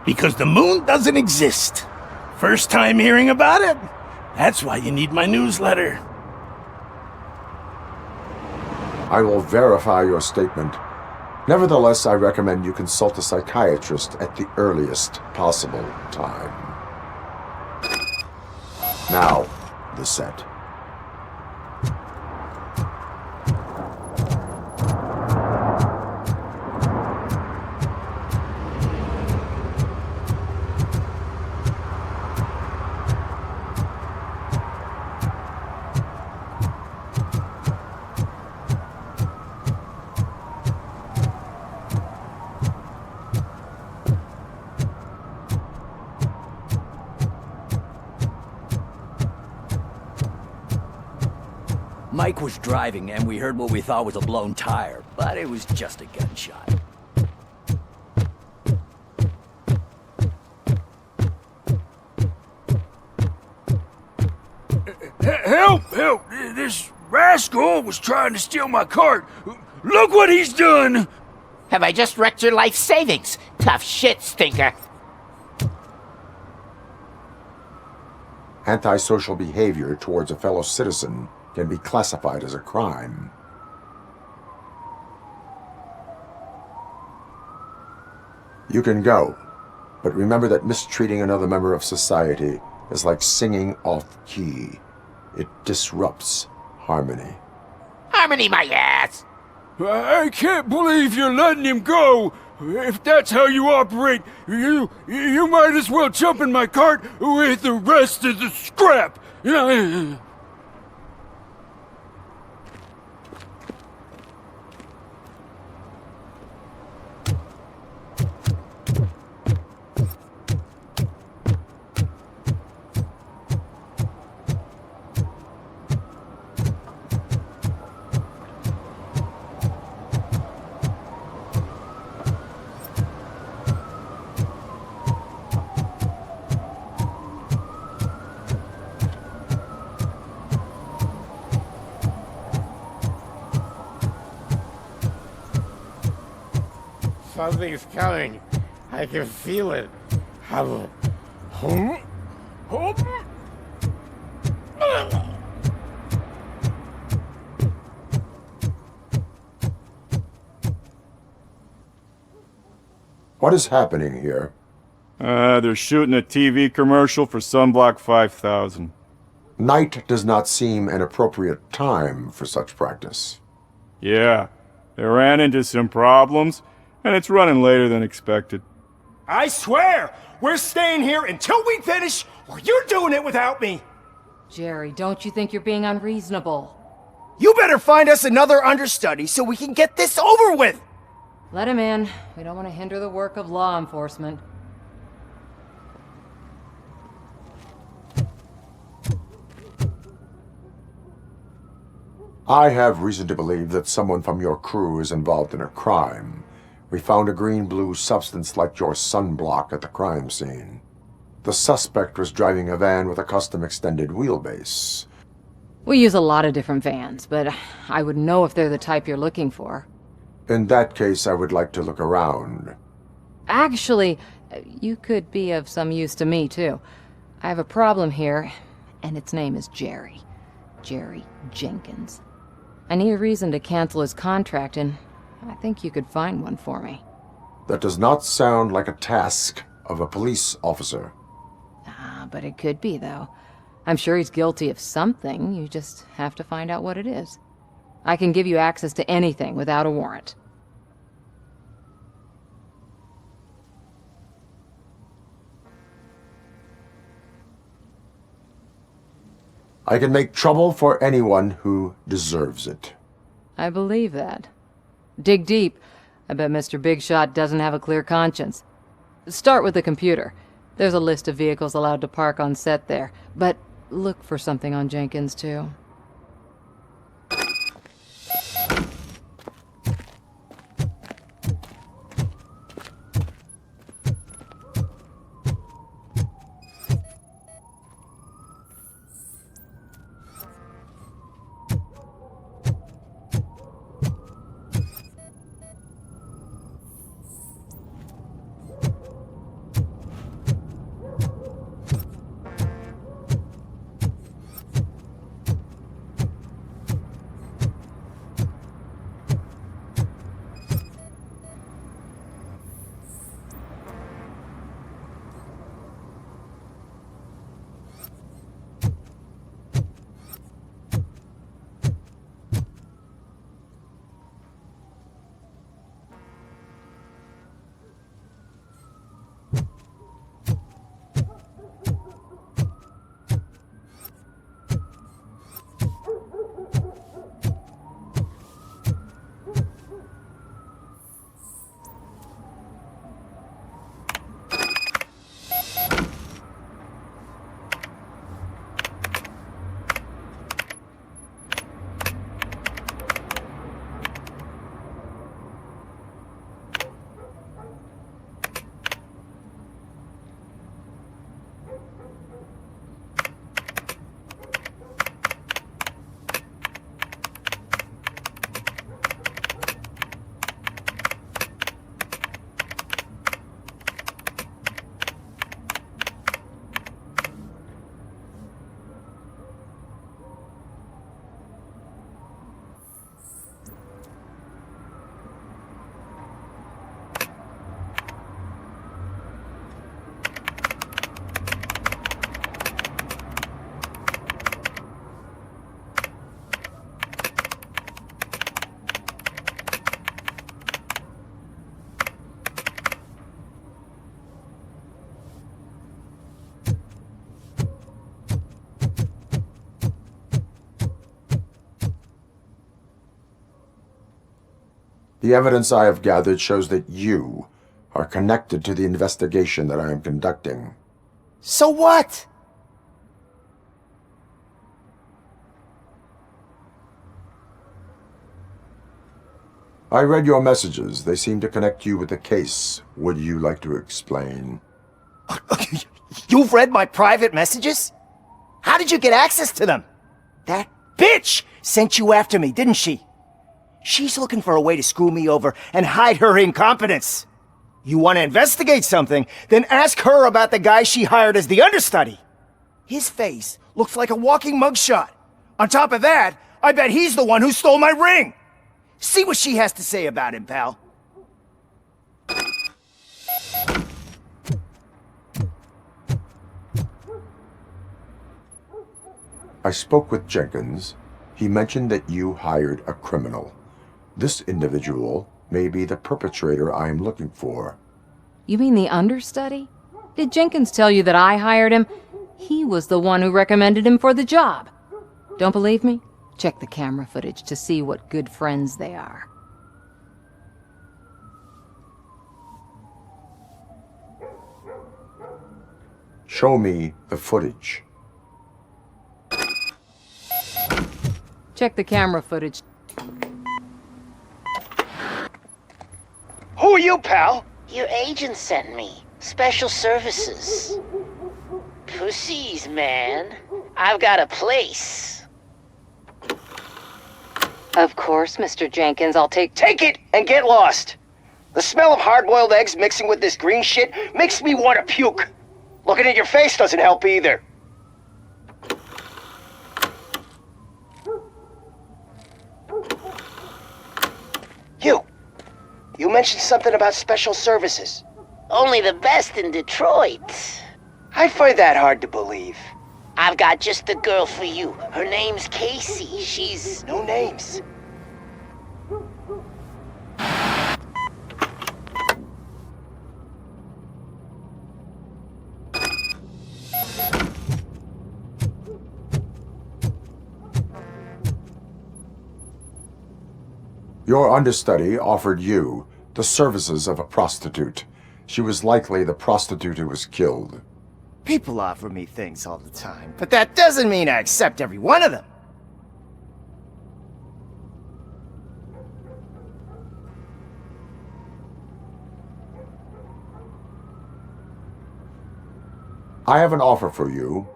Because the moon doesn't exist. First time hearing about it? That's why you need my newsletter. I will verify your statement. Nevertheless, I recommend you consult a psychiatrist at the earliest possible time. Now, the set. Mike was driving, and we heard what we thought was a blown tire, but it was just a gunshot. Help! Help! This rascal was trying to steal my cart. Look what he's done! Have I just wrecked your life savings? Tough shit, stinker. Antisocial behavior towards a fellow citizen can be classified as a crime. You can go, but remember that mistreating another member of society is like singing off key. It disrupts harmony. Harmony my ass! I can't believe you're letting him go! If that's how you operate, you might as well jump in my cart with the rest of the scrap! Something's coming. I can feel it. What is happening here? They're shooting a TV commercial for Sunblock 5000. Night does not seem an appropriate time for such practice. Yeah, they ran into some problems, and it's running later than expected. I swear, we're staying here until we finish, or you're doing it without me! Jerry, don't you think you're being unreasonable? You better find us another understudy so we can get this over with! Let him in. We don't want to hinder the work of law enforcement. I have reason to believe that someone from your crew is involved in a crime. We found a green-blue substance like your sunblock at the crime scene. The suspect was driving a van with a custom extended wheelbase. We use a lot of different vans, but I would know if they're the type you're looking for. In that case, I would like to look around. Actually, you could be of some use to me, too. I have a problem here, and its name is Jerry. Jerry Jenkins. I need a reason to cancel his contract, and I think you could find one for me. That does not sound like a task of a police officer. But it could be, though. I'm sure he's guilty of something. You just have to find out what it is. I can give you access to anything without a warrant. I can make trouble for anyone who deserves it. I believe that. Dig deep. I bet Mr. Big Shot doesn't have a clear conscience. Start with the computer. There's a list of vehicles allowed to park on set there, but look for something on Jenkins, too. The evidence I have gathered shows that you are connected to the investigation that I am conducting. So what? I read your messages. They seem to connect you with the case. Would you like to explain? You've read my private messages? How did you get access to them? That bitch sent you after me, didn't she? She's looking for a way to screw me over and hide her incompetence. You want to investigate something, then ask her about the guy she hired as the understudy. His face looks like a walking mugshot. On top of that, I bet he's the one who stole my ring. See what she has to say about him, pal. I spoke with Jenkins. He mentioned that you hired a criminal. This individual may be the perpetrator I am looking for. You mean the understudy? Did Jenkins tell you that I hired him? He was the one who recommended him for the job. Don't believe me? Check the camera footage to see what good friends they are. Show me the footage. Check the camera footage. Who are you, pal? Your agent sent me. Special services. Pussies, man. I've got a place. Of course, Mr. Jenkins, I'll take... Take it and get lost. The smell of hard-boiled eggs mixing with this green shit makes me want to puke. Looking at your face doesn't help either. You mentioned something about special services. Only the best in Detroit. I find that hard to believe. I've got just the girl for you. Her name's Casey. She's... No names. Your understudy offered you the services of a prostitute. She was likely the prostitute who was killed. People offer me things all the time, but that doesn't mean I accept every one of them. I have an offer for you.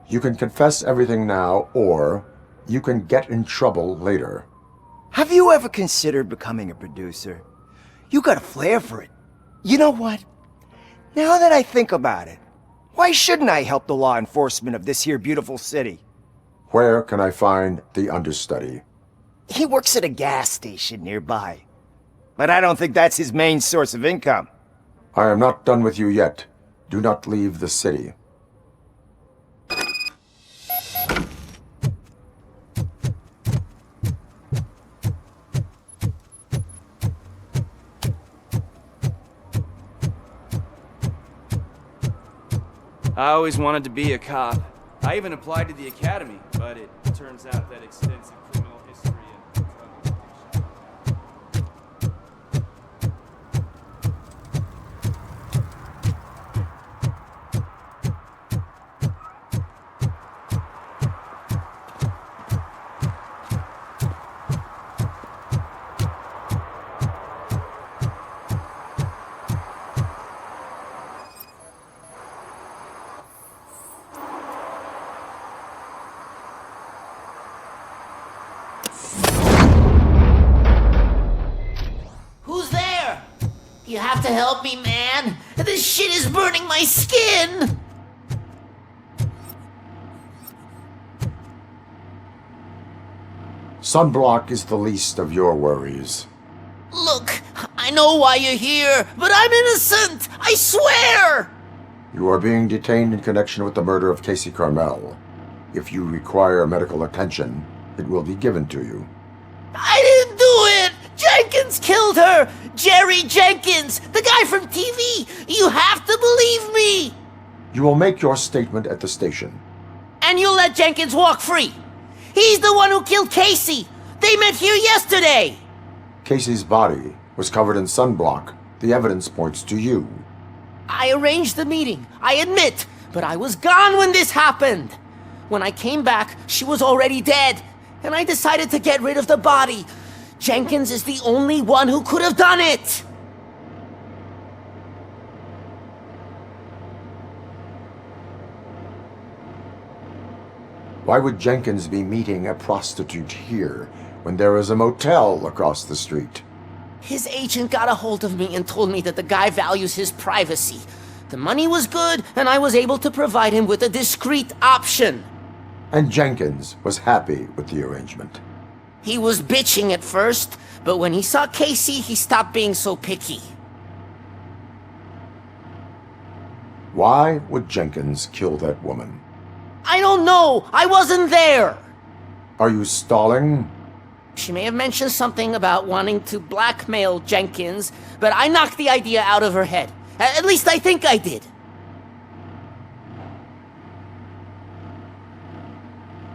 You can confess everything now, or you can get in trouble later. Have you ever considered becoming a producer? You got a flair for it. You know what? Now that I think about it, why shouldn't I help the law enforcement of this here beautiful city? Where can I find the understudy? He works at a gas station nearby. But I don't think that's his main source of income. I am not done with you yet. Do not leave the city. I always wanted to be a cop. I even applied to the academy, but it turns out that extensive criminal history and drug addiction... Who's there? You have to help me, man. This shit is burning my skin. Sunblock is the least of your worries. Look, I know why you're here, but I'm innocent. I swear. You are being detained in connection with the murder of Casey Carmel. If you require medical attention, it will be given to you. I didn't do it. Jenkins killed her. Jerry Jenkins, the guy from TV. You have to believe me. You will make your statement at the station. And you'll let Jenkins walk free. He's the one who killed Casey. They met here yesterday. Casey's body was covered in sunblock. The evidence points to you. I arranged the meeting, I admit, but I was gone when this happened. When I came back, she was already dead, and I decided to get rid of the body. Jenkins is the only one who could have done it. Why would Jenkins be meeting a prostitute here when there is a motel across the street? His agent got a hold of me and told me that the guy values his privacy. The money was good, and I was able to provide him with a discreet option. And Jenkins was happy with the arrangement. He was bitching at first, but when he saw Casey, he stopped being so picky. Why would Jenkins kill that woman? I don't know! I wasn't there! Are you stalling? She may have mentioned something about wanting to blackmail Jenkins, but I knocked the idea out of her head. At least I think I did.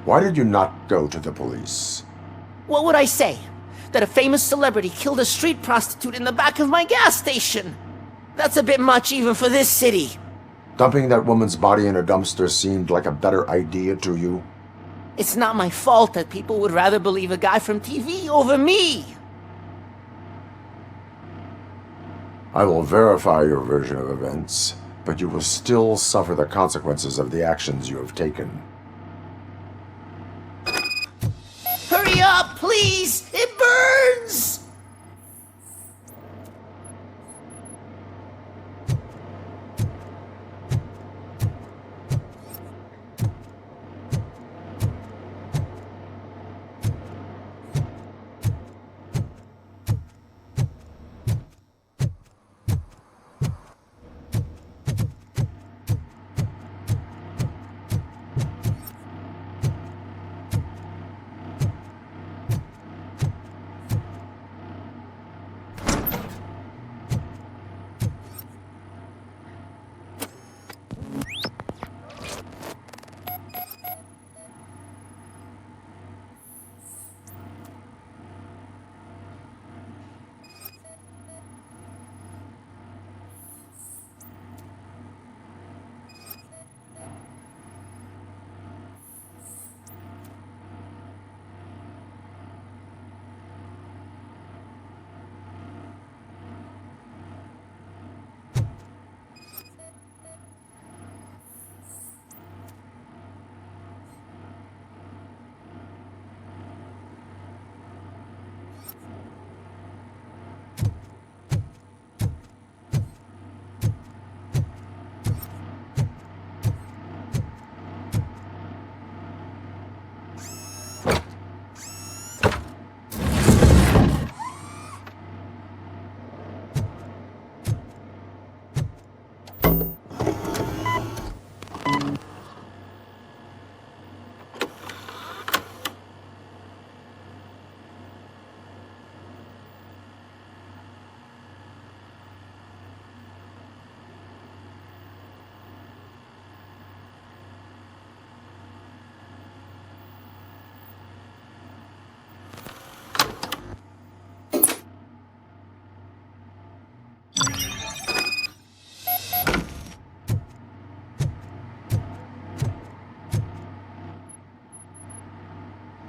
Why did you not go to the police? What would I say? That a famous celebrity killed a street prostitute in the back of my gas station? That's a bit much even for this city. Dumping that woman's body in a dumpster seemed like a better idea to you? It's not my fault that people would rather believe a guy from TV over me. I will verify your version of events, but you will still suffer the consequences of the actions you have taken. Hurry up, please! It burns!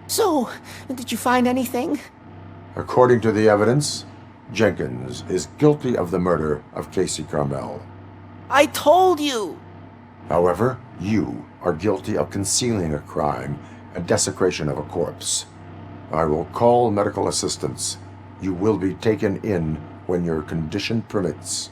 So, did you find anything? According to the evidence, Jenkins is guilty of the murder of Casey Carmel. I told you! However, you are guilty of concealing a crime and desecration of a corpse. I will call medical assistance. You will be taken in when your condition permits.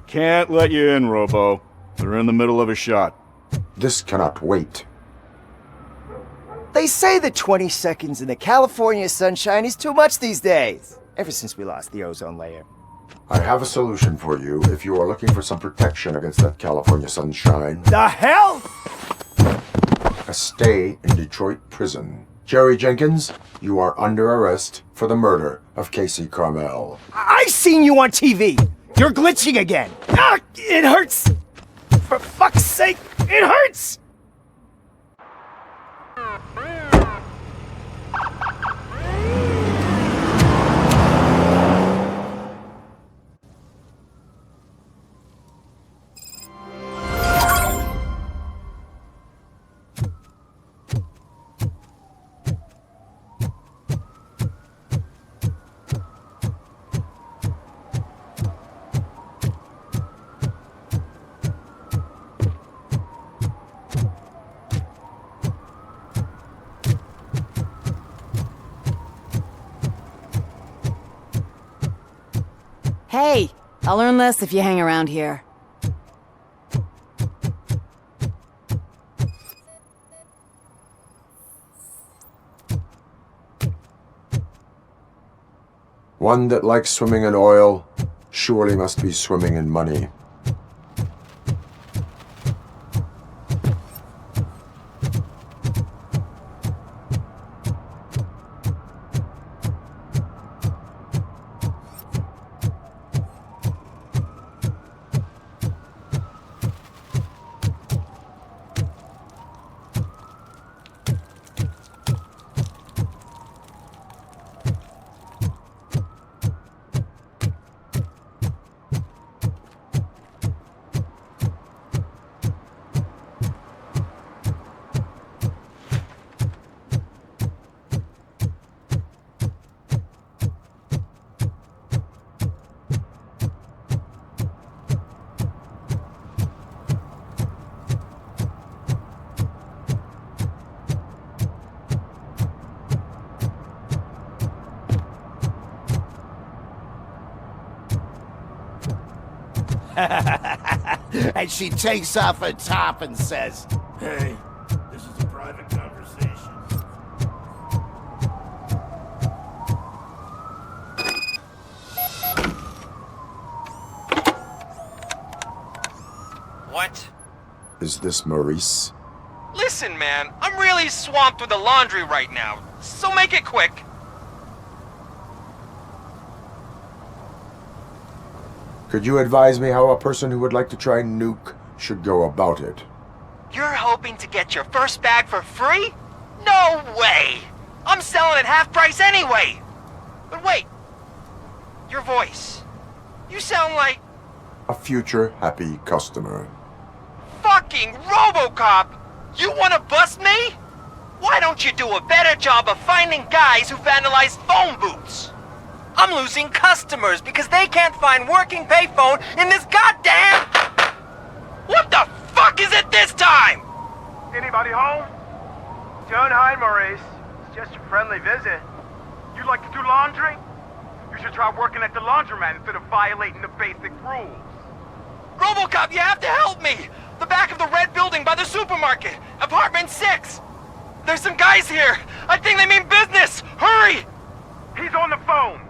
Can't let you in, Robo. They're in the middle of a shot. This cannot wait. They say that 20 seconds in the California sunshine is too much these days. Ever since we lost the ozone layer. I have a solution for you if you are looking for some protection against that California sunshine. The hell? A stay in Detroit prison. Jerry Jenkins, you are under arrest for the murder of Casey Carmel. I seen you on TV. You're glitching again. Ah, it hurts. For fuck's sake, it hurts. Hey, I'll learn less if you hang around here. One that likes swimming in oil surely must be swimming in money. And she takes off her top and says, Hey, this is a private conversation. What? Is this Maurice? Listen, man, I'm really swamped with the laundry right now, so make it quick. Could you advise me how a person who would like to try nuke should go about it? You're hoping to get your first bag for free? No way! I'm selling at half price anyway! But wait, your voice. You sound like A future happy customer. fucking Robocop! You wanna bust me? Why don't you do a better job of finding guys who vandalize phone booths? I'm losing customers because they can't find working payphone in this goddamn... What the fuck is it this time? Anybody home? Don't hide, Maurice. It's just a friendly visit. You like to do laundry? You should try working at the laundromat instead of violating the basic rules. Robocop, you have to help me! The back of the red building by the supermarket, apartment 6. There's some guys here. I think they mean business. Hurry! He's on the phone.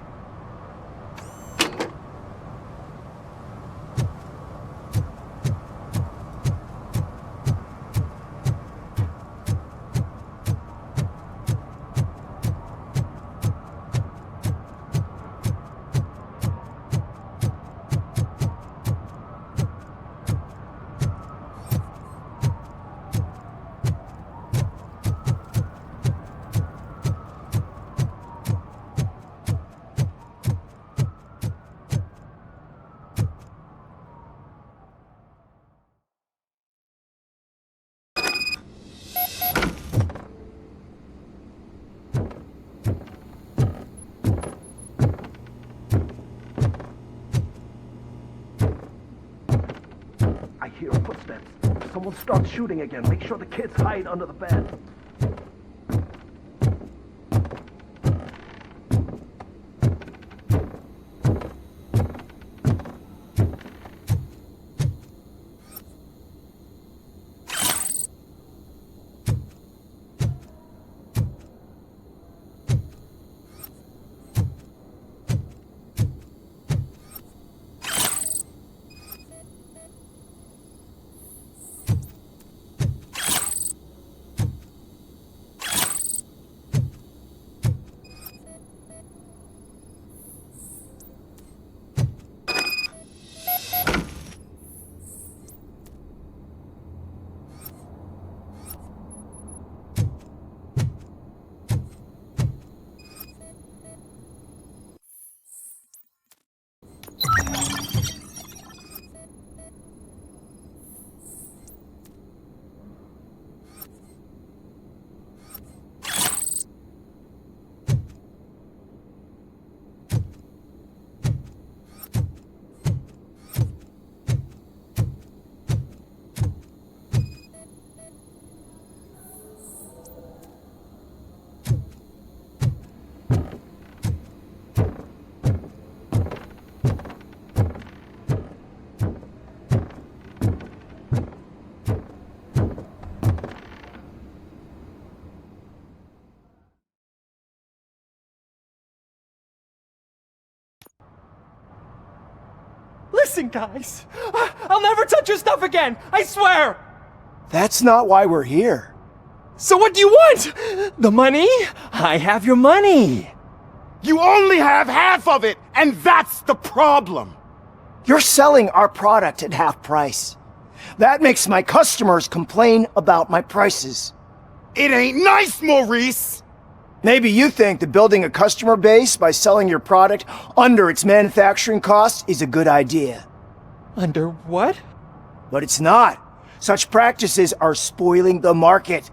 I hear footsteps. If someone starts shooting again, make sure the kids hide under the bed. Listen, guys. I'll never touch your stuff again. I swear. That's not why we're here. So what do you want? The money? I have your money. You only have half of it, and that's the problem. You're selling our product at half price. That makes my customers complain about my prices. It ain't nice, Maurice! Maybe you think that building a customer base by selling your product under its manufacturing cost is a good idea. Under what? But it's not. Such practices are spoiling the market.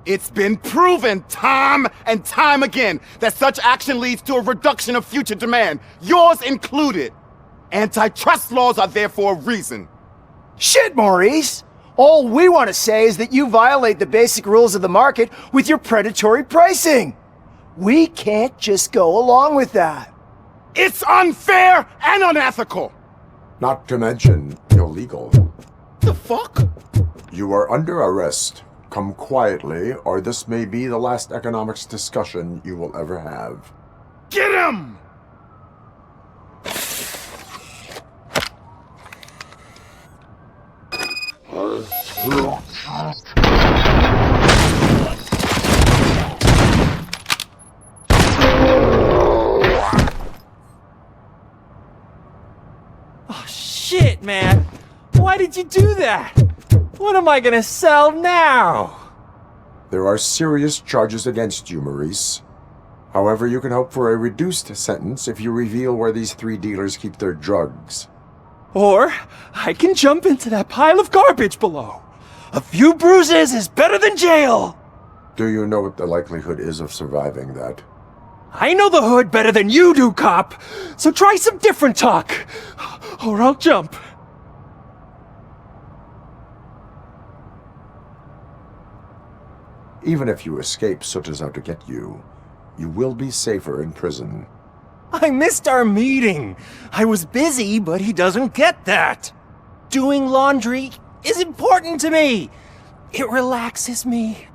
It's been proven time and time again that such action leads to a reduction of future demand, yours included. Antitrust laws are there for a reason. Shit, Maurice! All we want to say is that you violate the basic rules of the market with your predatory pricing. We can't just go along with that. It's unfair and unethical! Not to mention illegal. The fuck? You are under arrest. Come quietly, or this may be the last economics discussion you will ever have. Get him! Oh, shit, man. Why did you do that? What am I gonna sell now? There are serious charges against you, Maurice. However, you can hope for a reduced sentence if you reveal where these 3 dealers keep their drugs. Or I can jump into that pile of garbage below. A few bruises is better than jail. Do you know what the likelihood is of surviving that? I know the hood better than you do, cop. So try some different talk, or I'll jump. Even if you escape Soot is out to get you, you will be safer in prison. I missed our meeting. I was busy, but he doesn't get that. Doing laundry is important to me. It relaxes me.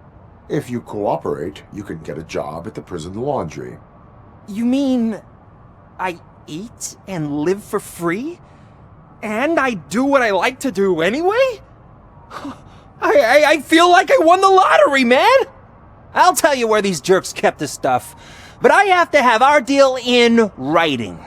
If you cooperate, you can get a job at the prison laundry. You mean I eat and live for free? And I do what I like to do anyway? I feel like I won the lottery, man! I'll tell you where these jerks kept the stuff, but I have to have our deal in writing.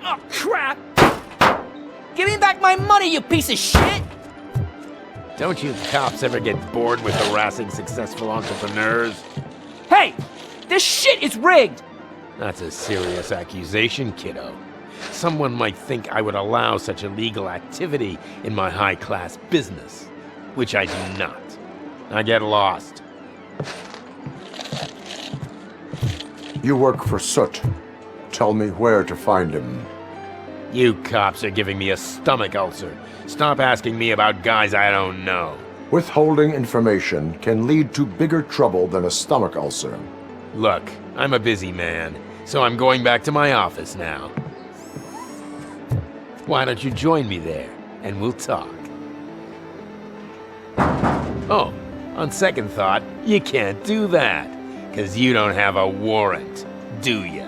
Oh, crap! Give me back my money, you piece of shit! Don't you cops ever get bored with harassing successful entrepreneurs? Hey! This shit is rigged! That's a serious accusation, kiddo. Someone might think I would allow such illegal activity in my high-class business, which I do not. I get lost. You work for Soot. Tell me where to find him. You cops are giving me a stomach ulcer. Stop asking me about guys I don't know. Withholding information can lead to bigger trouble than a stomach ulcer. Look, I'm a busy man, so I'm going back to my office now. Why don't you join me there, and we'll talk. Oh, on second thought, you can't do that, 'cause you don't have a warrant, do ya?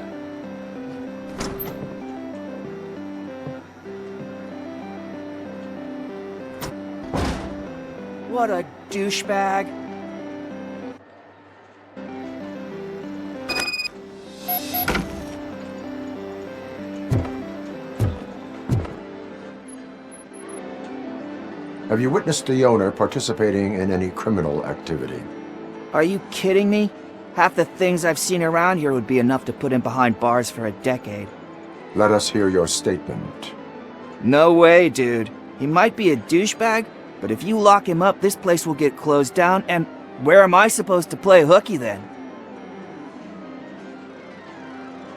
What a douchebag. Have you witnessed the owner participating in any criminal activity? Are you kidding me? Half the things I've seen around here would be enough to put him behind bars for a decade. Let us hear your statement. No way, dude. He might be a douchebag, but if you lock him up, this place will get closed down, and where am I supposed to play hooky then?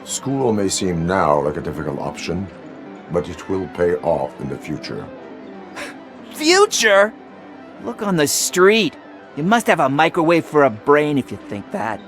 School may seem now like a difficult option, but it will pay off in the future. Future? Look on the street. You must have a microwave for a brain if you think that.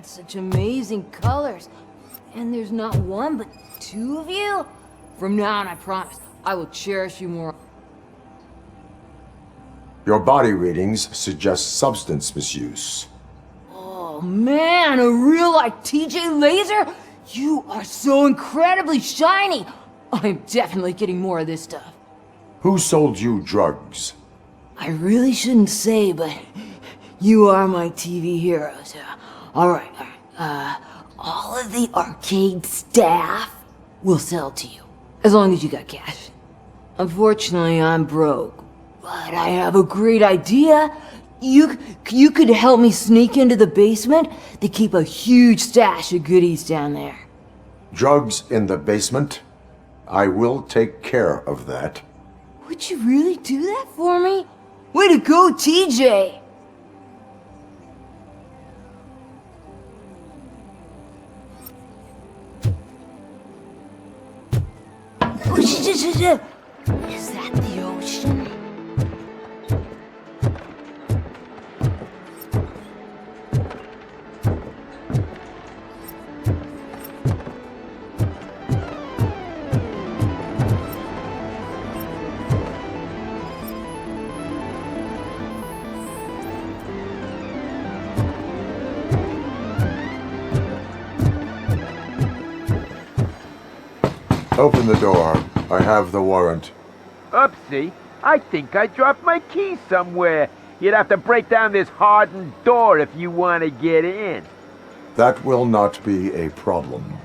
Such amazing colors. And there's not one, but two of you? From now on, I promise, I will cherish you more. Your body readings suggest substance misuse. Oh man, a real like TJ Laser? You are so incredibly shiny. I'm definitely getting more of this stuff. Who sold you drugs? I really shouldn't say, but you are my TV heroes. Alright, all of the arcade staff will sell to you, as long as you got cash. Unfortunately, I'm broke, but I have a great idea. You could help me sneak into the basement. They keep a huge stash of goodies down there. Drugs in the basement? I will take care of that. Would you really do that for me? Way to go, TJ! Is that the ocean? Open the door. I have the warrant. Oopsie, I think I dropped my keys somewhere. You'd have to break down this hardened door if you want to get in. That will not be a problem.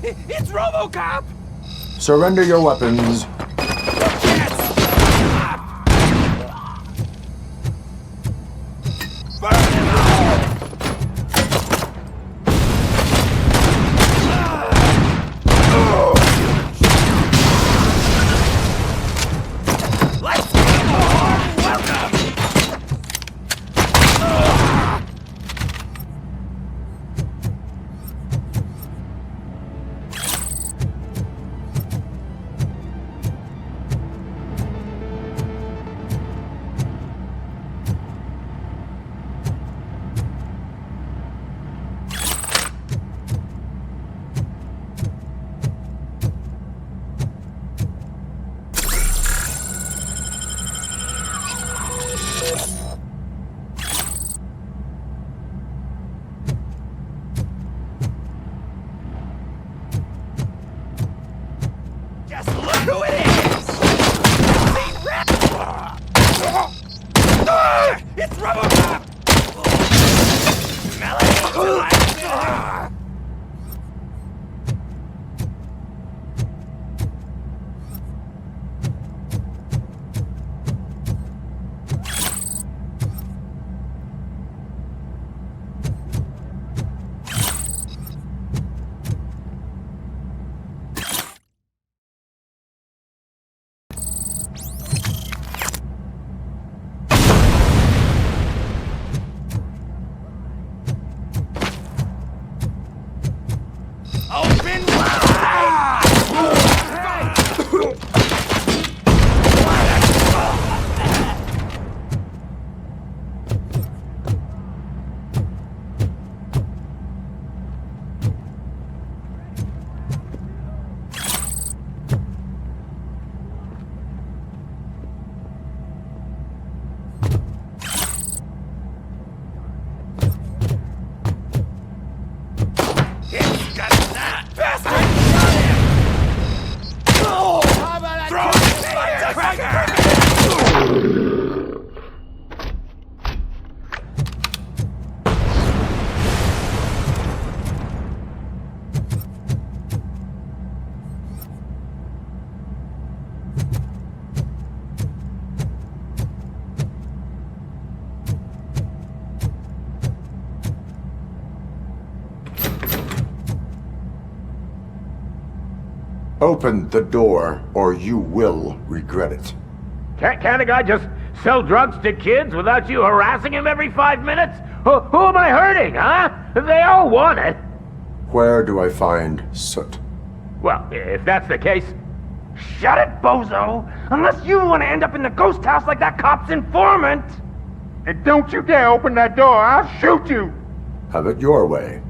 It's Robocop! Surrender your weapons. Who it is? It's Robocop! Smell it! Open the door, or you will regret it. Can't a guy just sell drugs to kids without you harassing him every 5 minutes? Who am I hurting, huh? They all want it. Where do I find Soot? Well, if that's the case... Shut it, bozo! Unless you want to end up in the ghost house like that cop's informant! And don't you dare open that door, I'll shoot you! Have it your way.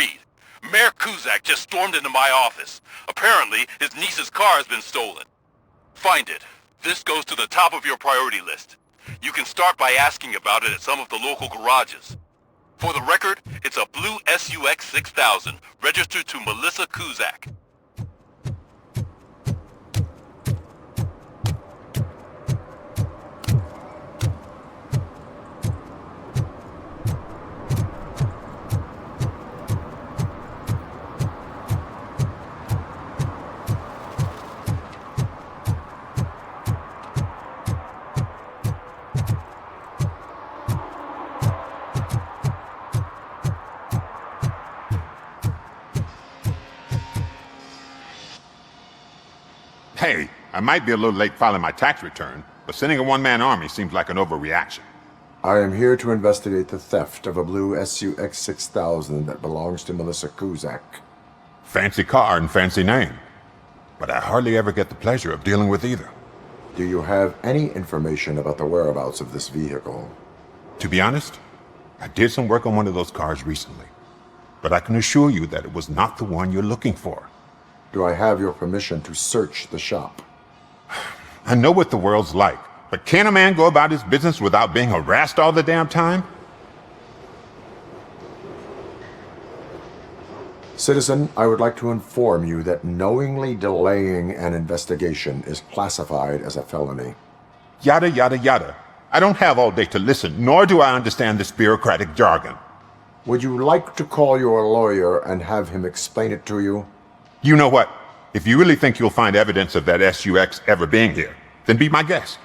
Reed. Mayor Kuzak just stormed into my office. Apparently, his niece's car has been stolen. Find it. This goes to the top of your priority list. You can start by asking about it at some of the local garages. For the record, it's a blue SUX 6000, registered to Melissa Kuzak. Hey, I might be a little late filing my tax return, but sending a one-man army seems like an overreaction. I am here to investigate the theft of a blue SUX 6000 that belongs to Melissa Kuzak. Fancy car and fancy name, but I hardly ever get the pleasure of dealing with either. Do you have any information about the whereabouts of this vehicle? To be honest, I did some work on one of those cars recently, but I can assure you that it was not the one you're looking for. Do I have your permission to search the shop? I know what the world's like, but can a man go about his business without being harassed all the damn time? Citizen, I would like to inform you that knowingly delaying an investigation is classified as a felony. Yada, yada, yada. I don't have all day to listen, nor do I understand this bureaucratic jargon. Would you like to call your lawyer and have him explain it to you? You know what? If you really think you'll find evidence of that SUX ever being here, then be my guest.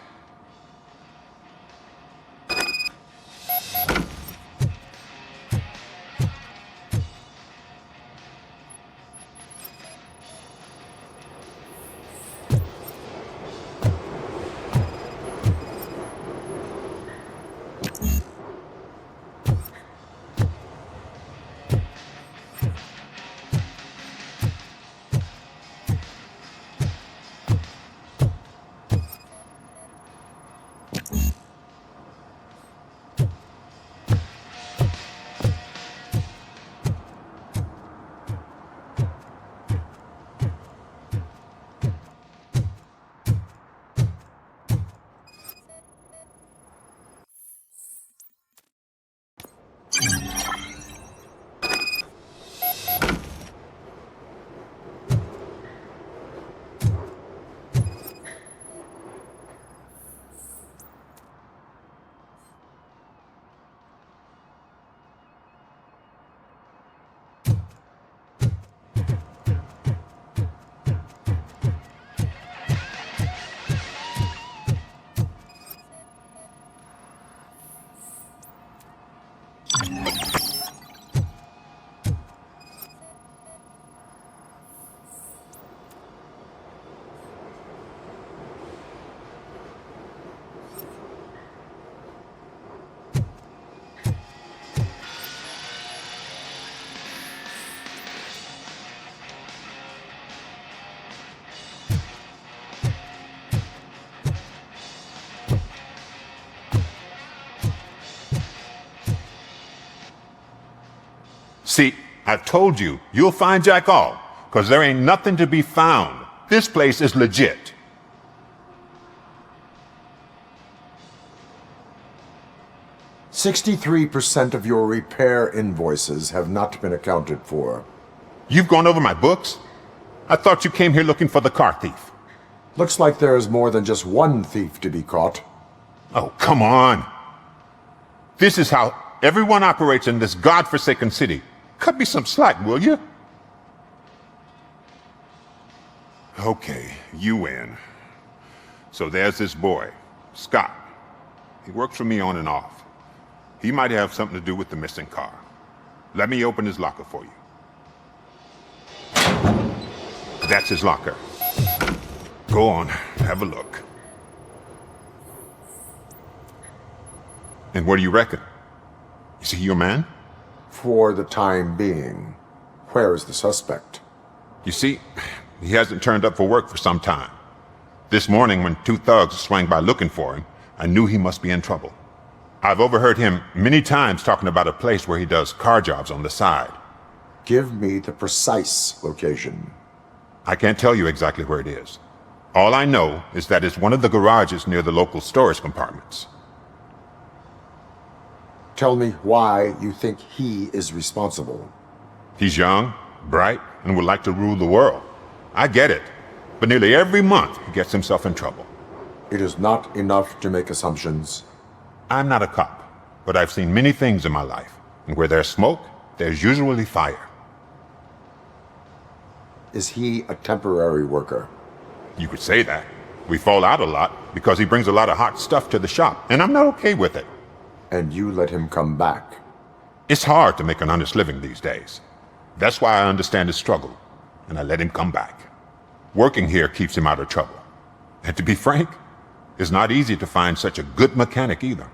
See, I've told you, you'll find Jack All, because there ain't nothing to be found. This place is legit. "63% of your repair invoices have not been accounted for." You've gone over my books? I thought you came here looking for the car thief. Looks like there is more than just one thief to be caught. Oh, come on. This is how everyone operates in this godforsaken city. Cut me some slack, will you? Okay, you win. So there's this boy, Scott. He works for me on and off. He might have something to do with the missing car. Let me open his locker for you. That's his locker. Go on, have a look. And what do you reckon? Is he your man? For the time being. Where is the suspect? You see, he hasn't turned up for work for some time. This morning, when two thugs swang by looking for him, I knew he must be in trouble. I've overheard him many times talking about a place where he does car jobs on the side. Give me the precise location. I can't tell you exactly where it is. All I know is that it's one of the garages near the local storage compartments. Tell me why you think he is responsible. He's young, bright, and would like to rule the world. I get it. But nearly every month, he gets himself in trouble. It is not enough to make assumptions. I'm not a cop, but I've seen many things in my life. And where there's smoke, there's usually fire. Is he a temporary worker? You could say that. We fall out a lot because he brings a lot of hot stuff to the shop, and I'm not okay with it. And you let him come back? It's hard to make an honest living these days. That's why I understand his struggle, and I let him come back. Working here keeps him out of trouble. And to be frank, it's not easy to find such a good mechanic either.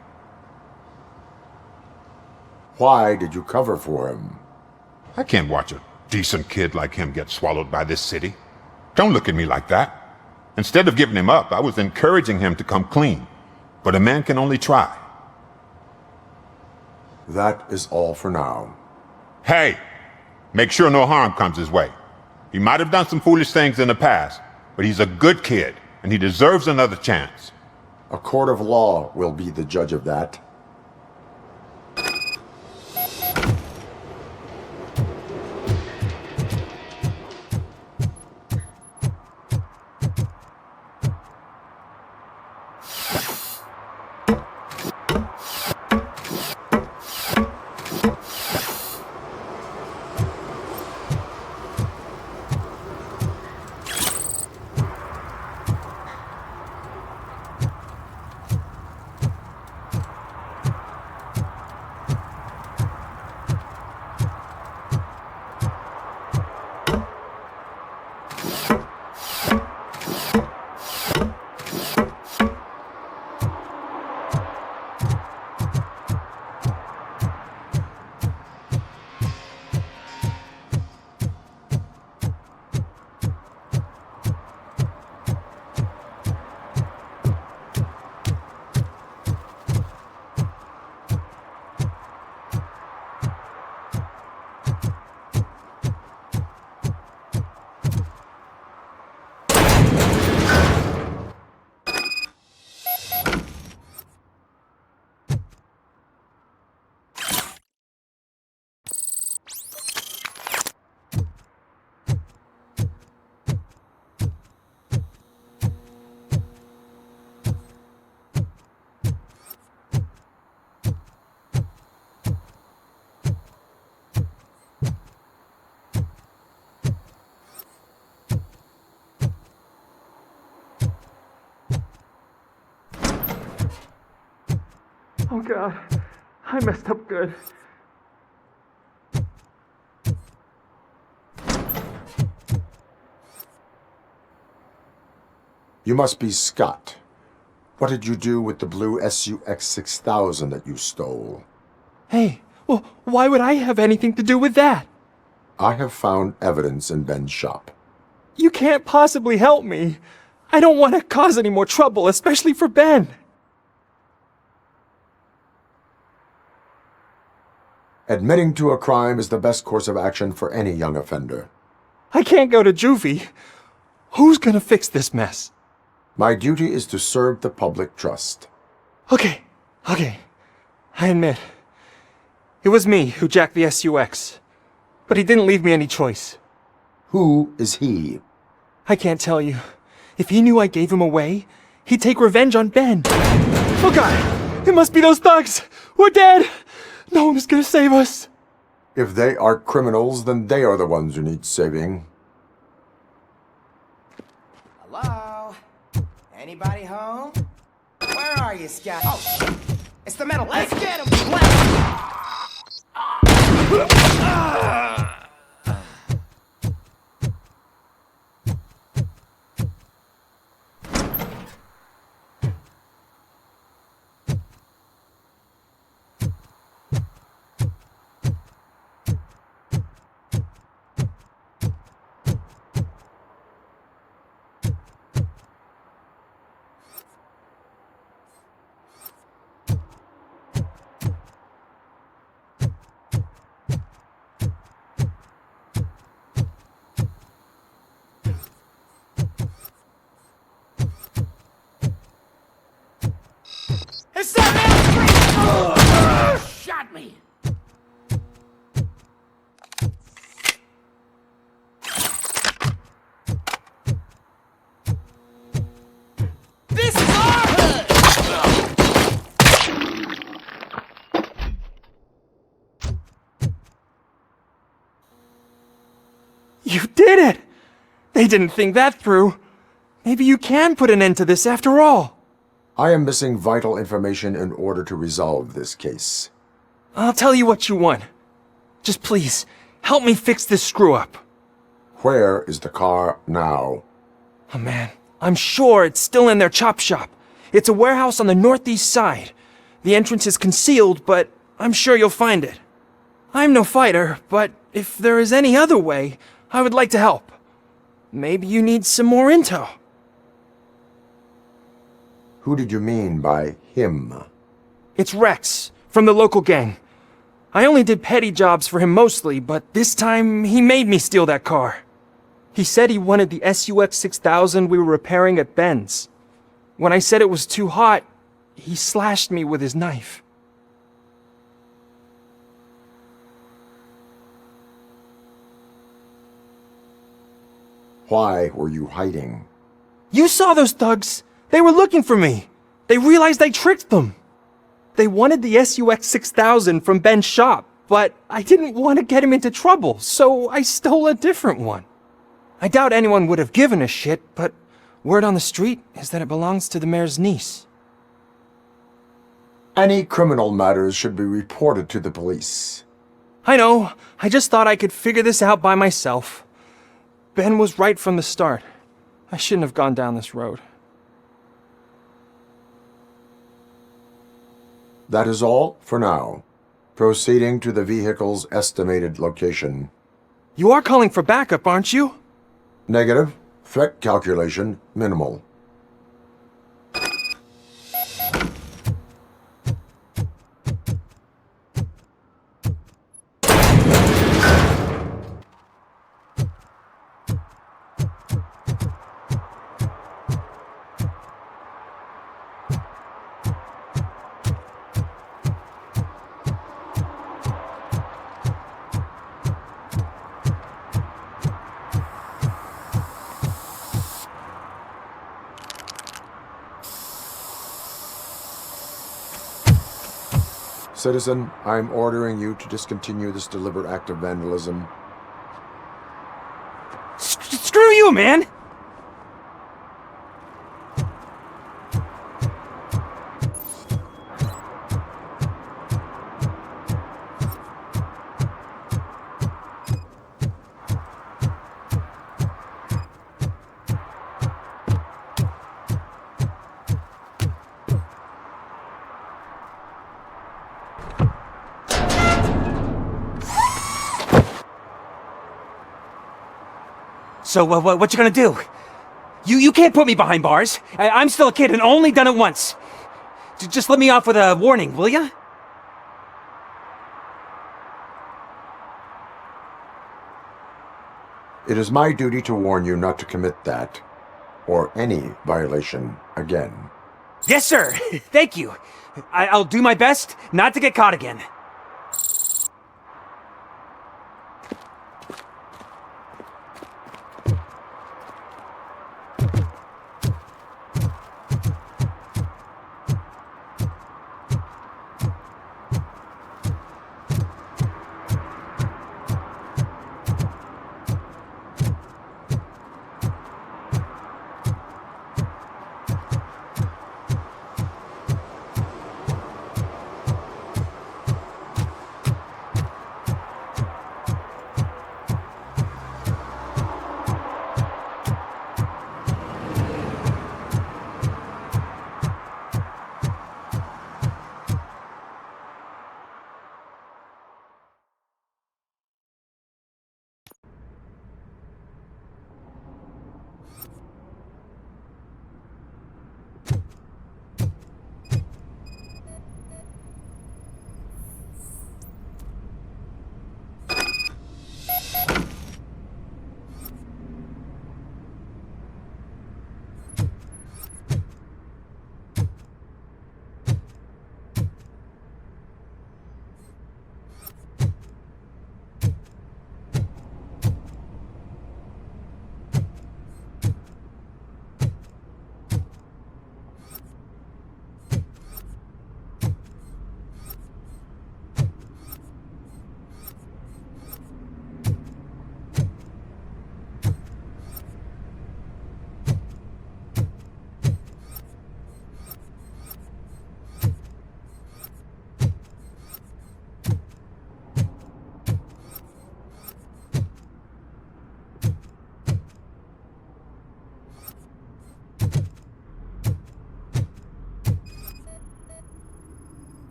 Why did you cover for him? I can't watch a decent kid like him get swallowed by this city. Don't look at me like that. Instead of giving him up, I was encouraging him to come clean. But a man can only try. That is all for now. Hey! Make sure no harm comes his way. He might have done some foolish things in the past, but he's a good kid, and he deserves another chance. A court of law will be the judge of that. Oh God, I messed up good. You must be Scott. What did you do with the blue SUX 6000 that you stole? Hey, well, why would I have anything to do with that? I have found evidence in Ben's shop. You can't possibly help me. I don't want to cause any more trouble, especially for Ben. Admitting to a crime is the best course of action for any young offender. I can't go to juvie. Who's gonna fix this mess? My duty is to serve the public trust. Okay. I admit. It was me who jacked the SUX. But he didn't leave me any choice. Who is he? I can't tell you. If he knew I gave him away, he'd take revenge on Ben. Oh God! It must be those thugs! We're dead! No one is gonna save us! If they are criminals, then they are the ones who need saving. Hello? Anybody home? Where are you, Scott? Oh, shit! It's the metal. Let's get him! You did it! They didn't think that through. Maybe you can put an end to this after all. I am missing vital information in order to resolve this case. I'll tell you what you want. Just please, help me fix this screw-up. Where is the car now? Oh man, I'm sure it's still in their chop shop. It's a warehouse on the northeast side. The entrance is concealed, but I'm sure you'll find it. I'm no fighter, but if there is any other way, I would like to help. Maybe you need some more intel. Who did you mean by him? It's Rex, from the local gang. I only did petty jobs for him mostly, but this time he made me steal that car. He said he wanted the SUX 6000 we were repairing at Ben's. When I said it was too hot, he slashed me with his knife. Why were you hiding? You saw those thugs! They were looking for me! They realized I tricked them! They wanted the SUX 6000 from Ben's shop, but I didn't want to get him into trouble, so I stole a different one. I doubt anyone would have given a shit, but word on the street is that it belongs to the mayor's niece. Any criminal matters should be reported to the police. I know. I just thought I could figure this out by myself. Ben was right from the start. I shouldn't have gone down this road. That is all for now. Proceeding to the vehicle's estimated location. You are calling for backup, aren't you? Negative. Threat calculation minimal. Citizen, I'm ordering you to discontinue this deliberate act of vandalism. Screw you, man! So, what you gonna do? You can't put me behind bars. I'm still a kid and only done it once. Just let me off with a warning, will ya? It is my duty to warn you not to commit that, or any violation, again. Yes, sir. Thank you. I'll do my best not to get caught again.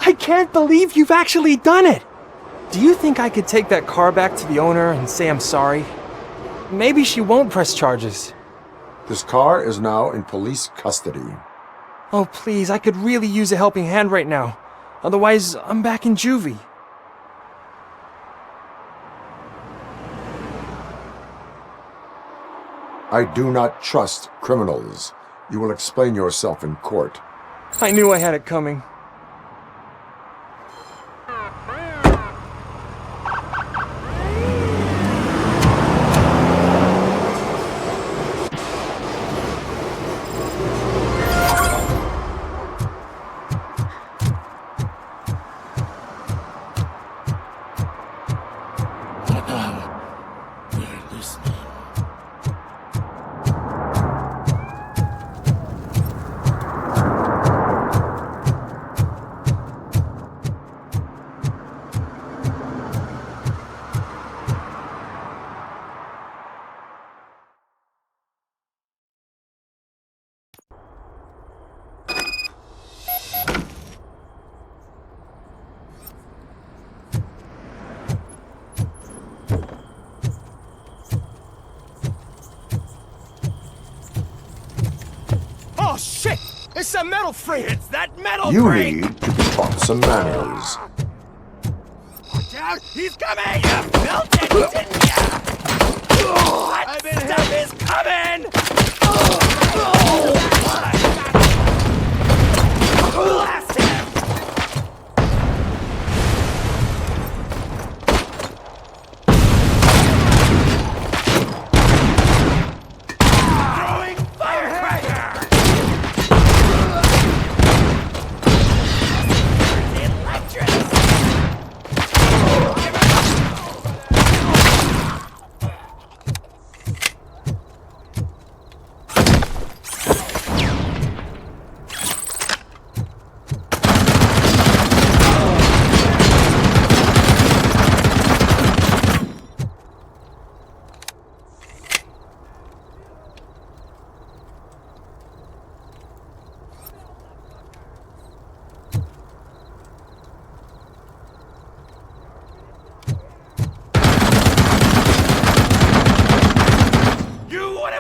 I can't believe you've actually done it! Do you think I could take that car back to the owner and say I'm sorry? Maybe she won't press charges. This car is now in police custody. Oh, please, I could really use a helping hand right now. Otherwise, I'm back in juvie. I do not trust criminals. You will explain yourself in court. I knew I had it coming. Oh shit! It's a metal freight! It's that metal You freight! need to be taught some manners. Watch out! He's coming! You built it, didn't ya? That stuff is coming! Blast him! Throwing firecracker!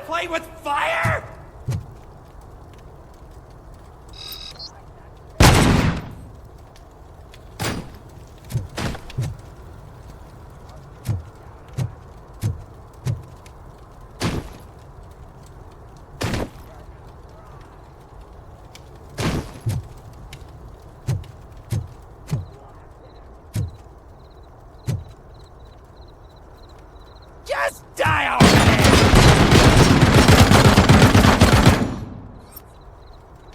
Play with fire? Just die already!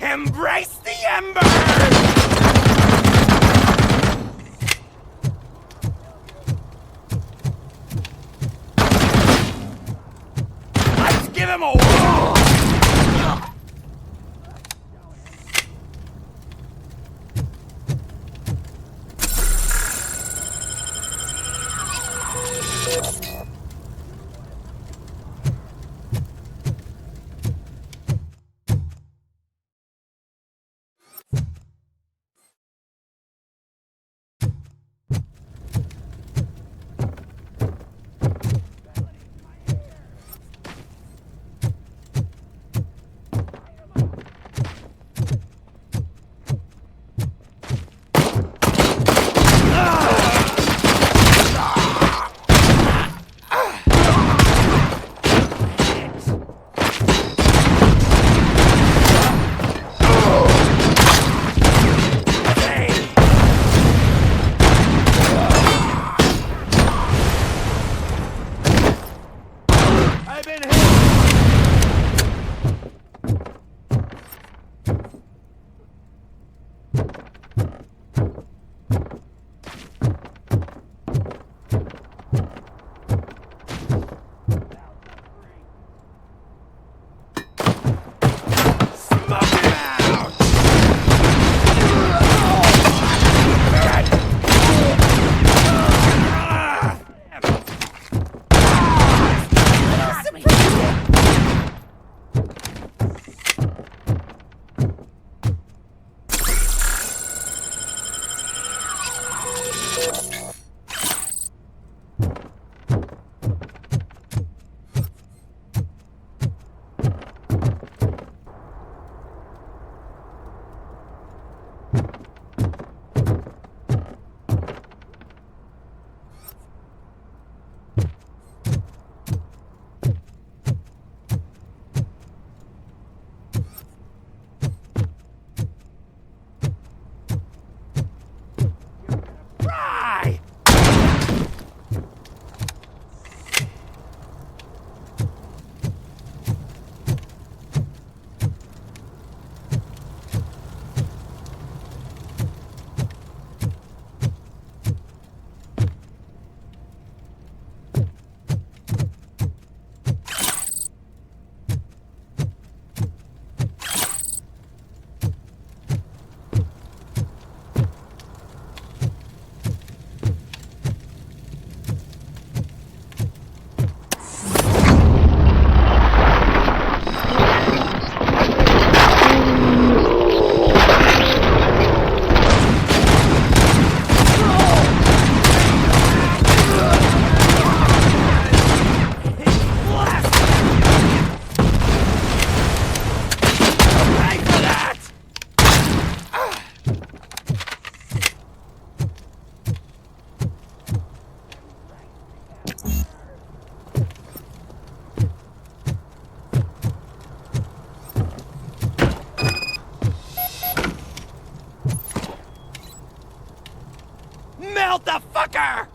Embrace the embers! Let's give him a whirl! Gah!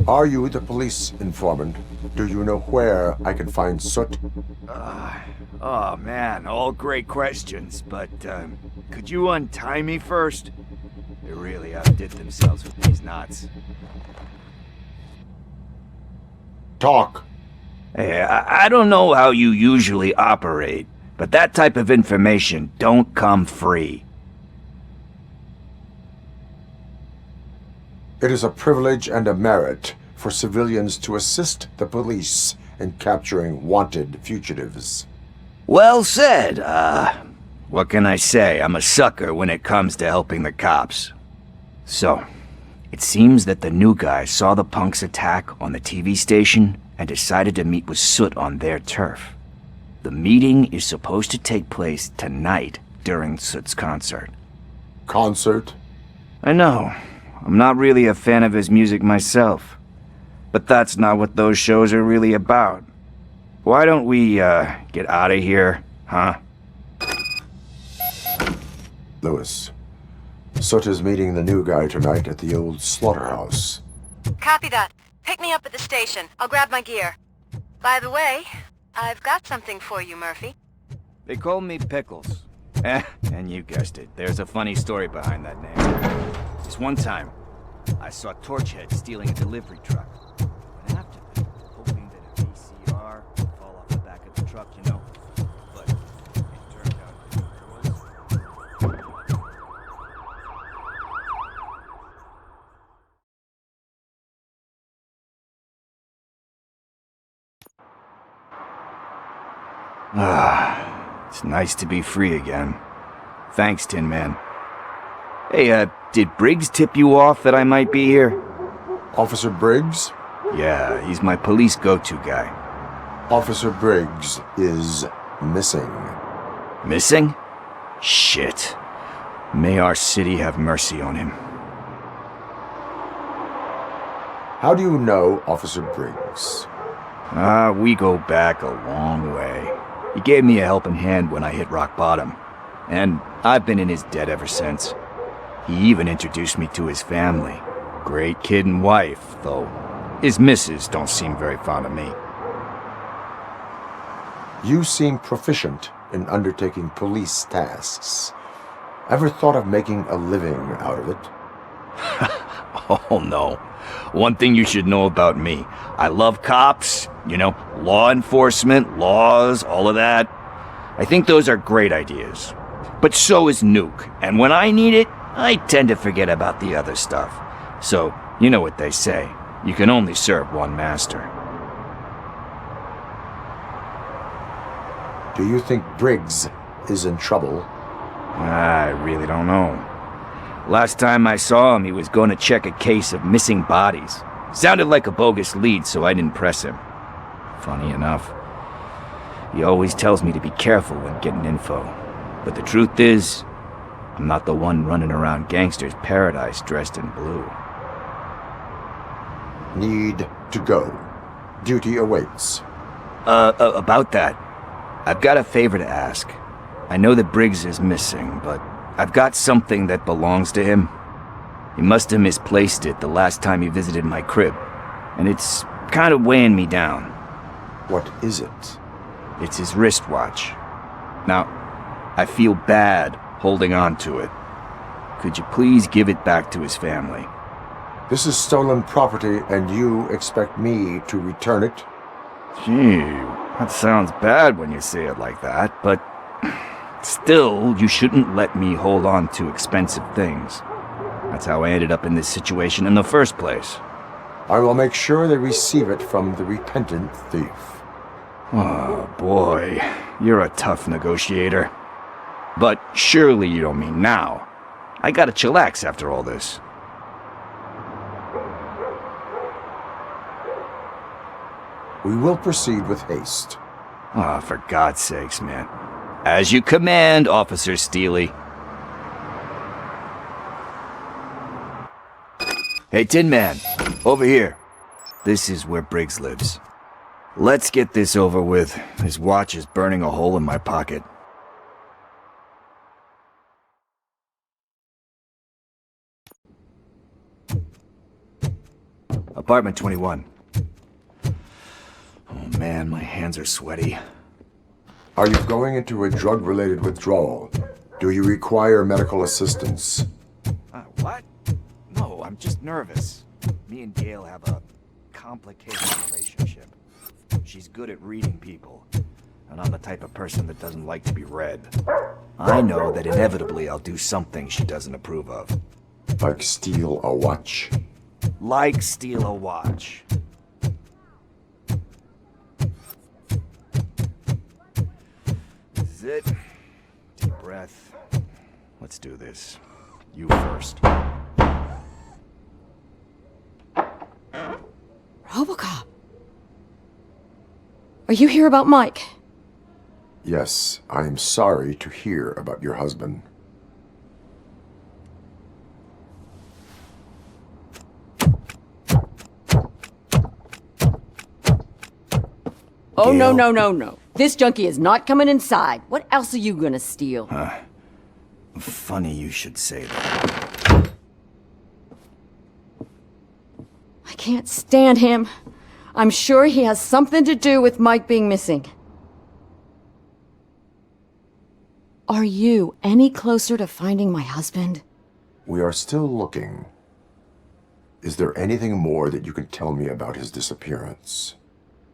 Are you the police informant? Do you know where I can find Soot? Oh man, all great questions, but could you untie me first? They really outdid themselves with these knots. Talk. Hey, I don't know how you usually operate, but that type of information don't come free. It is a privilege and a merit for civilians to assist the police in capturing wanted fugitives. Well said. What can I say? I'm a sucker when it comes to helping the cops. So, it seems that the new guy saw the punks' attack on the TV station and decided to meet with Soot on their turf. The meeting is supposed to take place tonight during Soot's concert. Concert? I know. I'm not really a fan of his music myself. But that's not what those shows are really about. Why don't we, get out of here, huh? Lewis, Soot is meeting the new guy tonight at the old slaughterhouse. Copy that. Pick me up at the station. I'll grab my gear. By the way, I've got something for you, Murphy. They call me Pickles. And you guessed it. There's a funny story behind that name. This one time, I saw Torchhead stealing a delivery truck. And after that, hoping that a VCR would fall off the back of the truck, you know. But it turned out that it was... It's nice to be free again. Thanks, Tin Man. Hey, did Briggs tip you off that I might be here? Officer Briggs? Yeah, he's my police go-to guy. Officer Briggs is missing. Missing? Shit. May our city have mercy on him. How do you know Officer Briggs? We go back a long way. He gave me a helping hand when I hit rock bottom. And I've been in his debt ever since. He even introduced me to his family. Great kid and wife, though his missus don't seem very fond of me. You seem proficient in undertaking police tasks. Ever thought of making a living out of it? Oh no. One thing you should know about me. I love cops, you know, law enforcement, laws, all of that. I think those are great ideas. But so is Nuke, and when I need it, I tend to forget about the other stuff. So, you know what they say. You can only serve one master. Do you think Briggs is in trouble? I really don't know. Last time I saw him, he was going to check a case of missing bodies. Sounded like a bogus lead, so I didn't press him. Funny enough. He always tells me to be careful when getting info. But the truth is, I'm not the one running around gangster's paradise dressed in blue. Need to go. Duty awaits. About that, I've got a favor to ask. I know that Briggs is missing, but I've got something that belongs to him. He must have misplaced it the last time he visited my crib, and it's kind of weighing me down. What is it? It's his wristwatch. Now, I feel bad holding on to it. Could you please give it back to his family? This is stolen property, and you expect me to return it? Gee, that sounds bad when you say it like that, but still, you shouldn't let me hold on to expensive things. That's how I ended up in this situation in the first place. I will make sure they receive it from the repentant thief. Oh, boy. You're a tough negotiator. But surely you don't mean now. I gotta chillax after all this. We will proceed with haste. Ah, for God's sakes, man. As you command, Officer Steely. Hey, Tin Man, over here. This is where Briggs lives. Let's get this over with. His watch is burning a hole in my pocket. Apartment 21. Oh man, my hands are sweaty. Are you going into a drug-related withdrawal? Do you require medical assistance? What? No, I'm just nervous. Me and Gail have a complicated relationship. She's good at reading people, and I'm the type of person that doesn't like to be read. I know that inevitably I'll do something she doesn't approve of. Like steal a watch? Like steal a watch. This is it. Deep breath. Let's do this. You first. Robocop. Are you here about Mike? Yes, I am sorry to hear about your husband. Oh, no, no, no, no. This junkie is not coming inside. What else are you gonna steal? Funny you should say that. I can't stand him. I'm sure he has something to do with Mike being missing. Are you any closer to finding my husband? We are still looking. Is there anything more that you can tell me about his disappearance?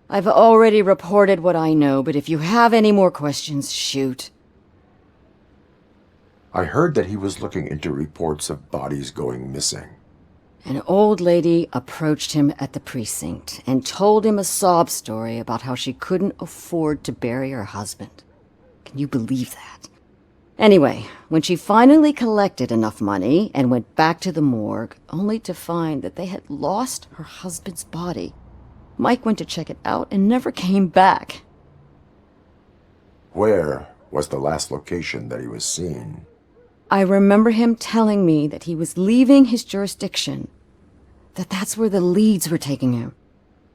I've already reported what I know, but if you have any more questions, shoot. I heard that he was looking into reports of bodies going missing. An old lady approached him at the precinct and told him a sob story about how she couldn't afford to bury her husband. Can you believe that? Anyway, when she finally collected enough money and went back to the morgue, only to find that they had lost her husband's body, Mike went to check it out and never came back. Where was the last location that he was seen? I remember him telling me that he was leaving his jurisdiction, that's where the leads were taking him.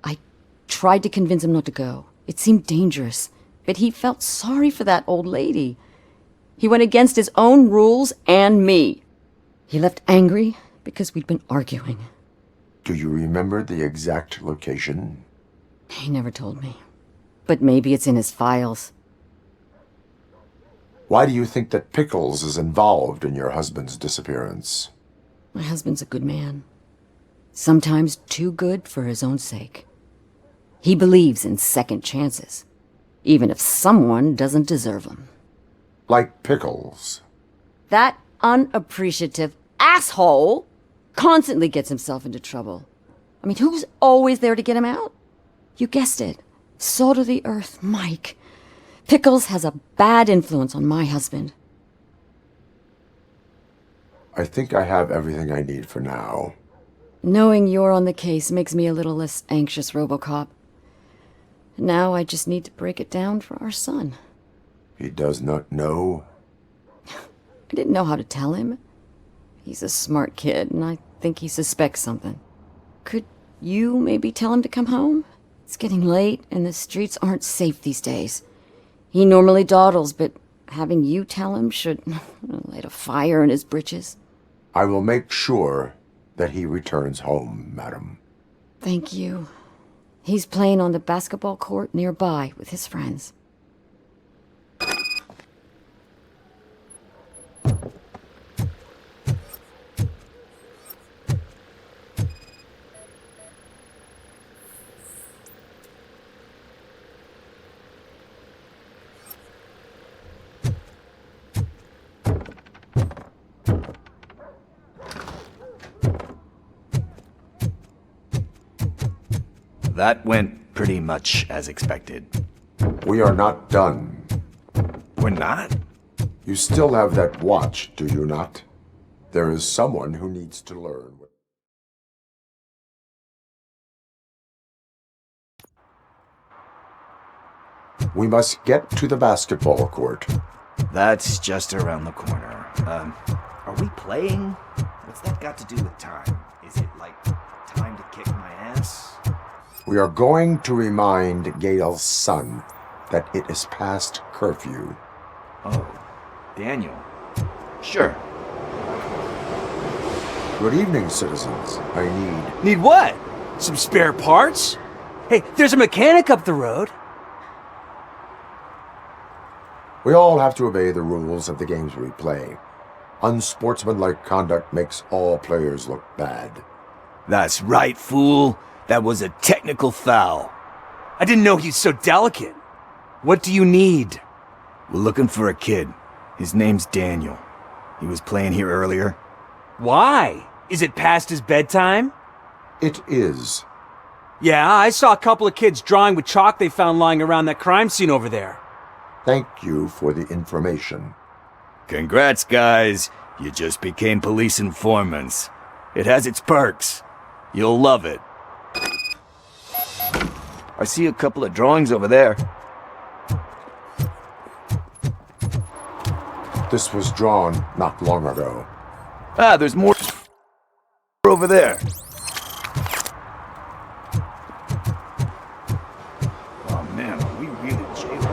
I tried to convince him not to go. It seemed dangerous, but he felt sorry for that old lady. He went against his own rules and me. He left angry because we'd been arguing. Do you remember the exact location? He never told me. But maybe it's in his files. Why do you think that Pickles is involved in your husband's disappearance? My husband's a good man. Sometimes too good for his own sake. He believes in second chances, even if someone doesn't deserve them. Like Pickles. That unappreciative asshole constantly gets himself into trouble. I mean, who's always there to get him out? You guessed it. Salt of the earth, Mike. Pickles has a bad influence on my husband. I think I have everything I need for now. Knowing you're on the case makes me a little less anxious, Robocop. Now I just need to break it down for our son. He does not know? I didn't know how to tell him. He's a smart kid, and I think he suspects something. Could you maybe tell him to come home? It's getting late, and the streets aren't safe these days. He normally dawdles, but having you tell him should light a fire in his britches. I will make sure that he returns home, madam. Thank you. He's playing on the basketball court nearby with his friends. That went pretty much as expected. We are not done. We're not? You still have that watch, do you not? There is someone who needs to learn. We must get to the basketball court. That's just around the corner. Are we playing? What's that got to do with time? Is it like time to kick my ass? We are going to remind Gail's son that it is past curfew. Oh, Daniel. Sure. Good evening, citizens. I need... Need what? Some spare parts? Hey, there's a mechanic up the road. We all have to obey the rules of the games we play. Unsportsmanlike conduct makes all players look bad. That's right, fool. That was a technical foul. I didn't know he's so delicate. What do you need? We're looking for a kid. His name's Daniel. He was playing here earlier. Why? Is it past his bedtime? It is. Yeah, I saw a couple of kids drawing with chalk they found lying around that crime scene over there. Thank you for the information. Congrats, guys. You just became police informants. It has its perks. You'll love it. I see a couple of drawings over there. This was drawn not long ago. Ah, there's more over there. Oh man, are we really jailed?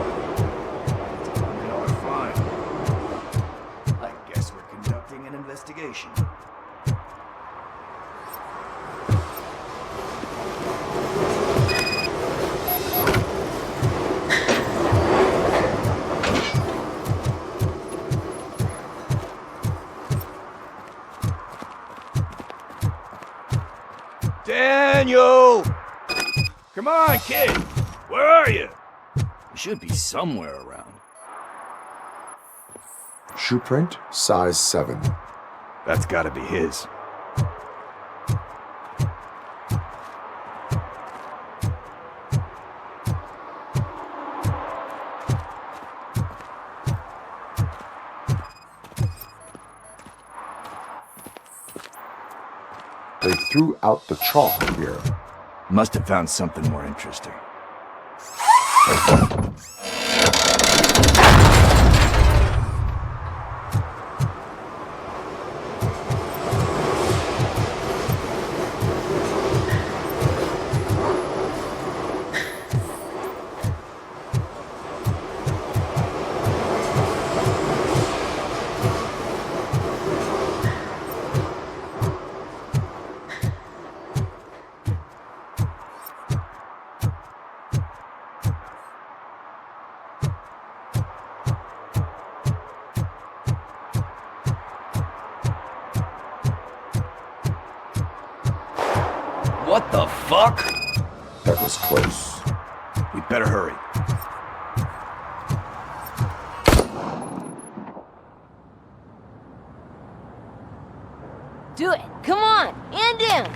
It's $1 fine. I guess we're conducting an investigation. Daniel! Come on, kid! Where are you? You should be somewhere around. Shoe print, size 7. That's gotta be his. They threw out the chalk here. Must have found something more interesting. What the fuck? That was close. We'd better hurry. Do it. Come on. End him.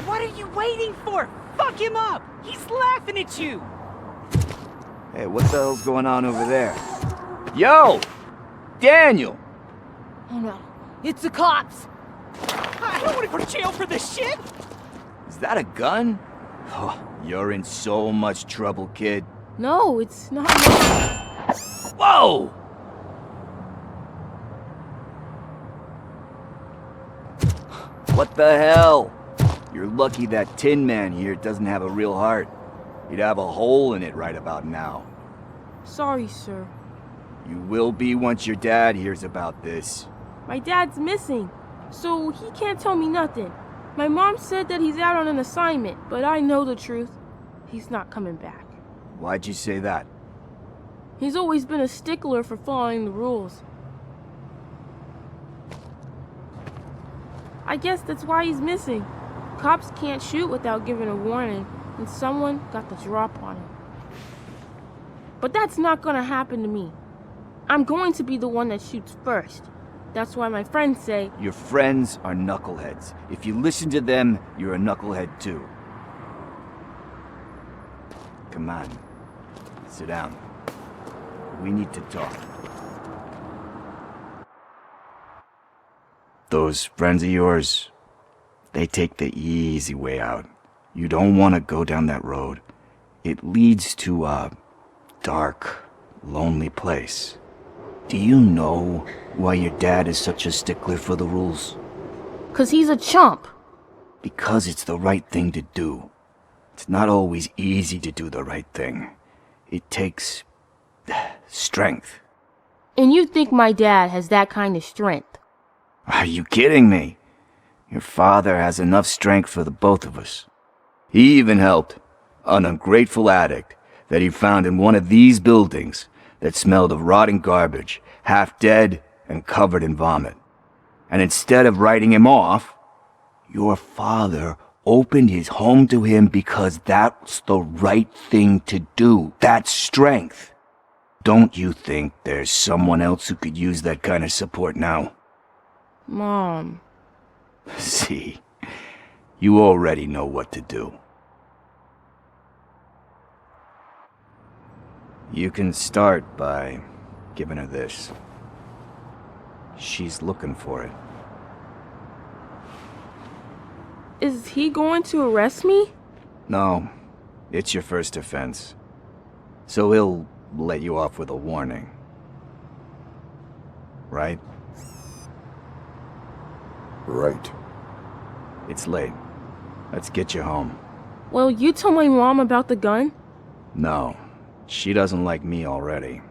What are you waiting for? Fuck him up! He's laughing at you! Hey, what the hell's going on over there? Yo! Daniel! Oh no. It's the cops. I don't want to go to jail for this shit! Is that a gun? Oh, you're in so much trouble, kid. No, it's not. Whoa! What the hell? You're lucky that Tin Man here doesn't have a real heart. He'd have a hole in it right about now. Sorry, sir. You will be once your dad hears about this. My dad's missing, so he can't tell me nothing. My mom said that he's out on an assignment, but I know the truth. He's not coming back. Why'd you say that? He's always been a stickler for following the rules. I guess that's why he's missing. Cops can't shoot without giving a warning, and someone got the drop on him. But that's not gonna happen to me. I'm going to be the one that shoots first. That's why my friends say... Your friends are knuckleheads. If you listen to them, you're a knucklehead too. Come on. Sit down. We need to talk. Those friends of yours, they take the easy way out. You don't want to go down that road. It leads to a dark, lonely place. Do you know why your dad is such a stickler for the rules? 'Cause he's a chump. Because it's the right thing to do. It's not always easy to do the right thing. It takes strength. And you think my dad has that kind of strength? Are you kidding me? Your father has enough strength for the both of us. He even helped an ungrateful addict that he found in one of these buildings that smelled of rotting garbage, half dead and covered in vomit. And instead of writing him off, your father opened his home to him because that's the right thing to do. That's strength. Don't you think there's someone else who could use that kind of support now? Mom. See, you already know what to do. You can start by giving her this. She's looking for it. Is he going to arrest me? No, it's your first offense. So he'll let you off with a warning. Right? Right. It's late. Let's get you home. Well, you tell my mom about the gun? No, she doesn't like me already.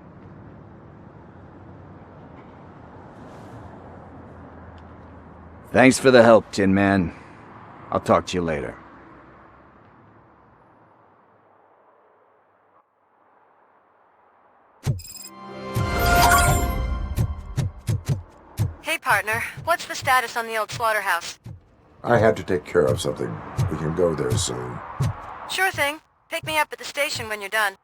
Thanks for the help, Tin Man. I'll talk to you later. Hey, partner. What's the status on the old slaughterhouse? I had to take care of something. We can go there soon. Sure thing. Pick me up at the station when you're done.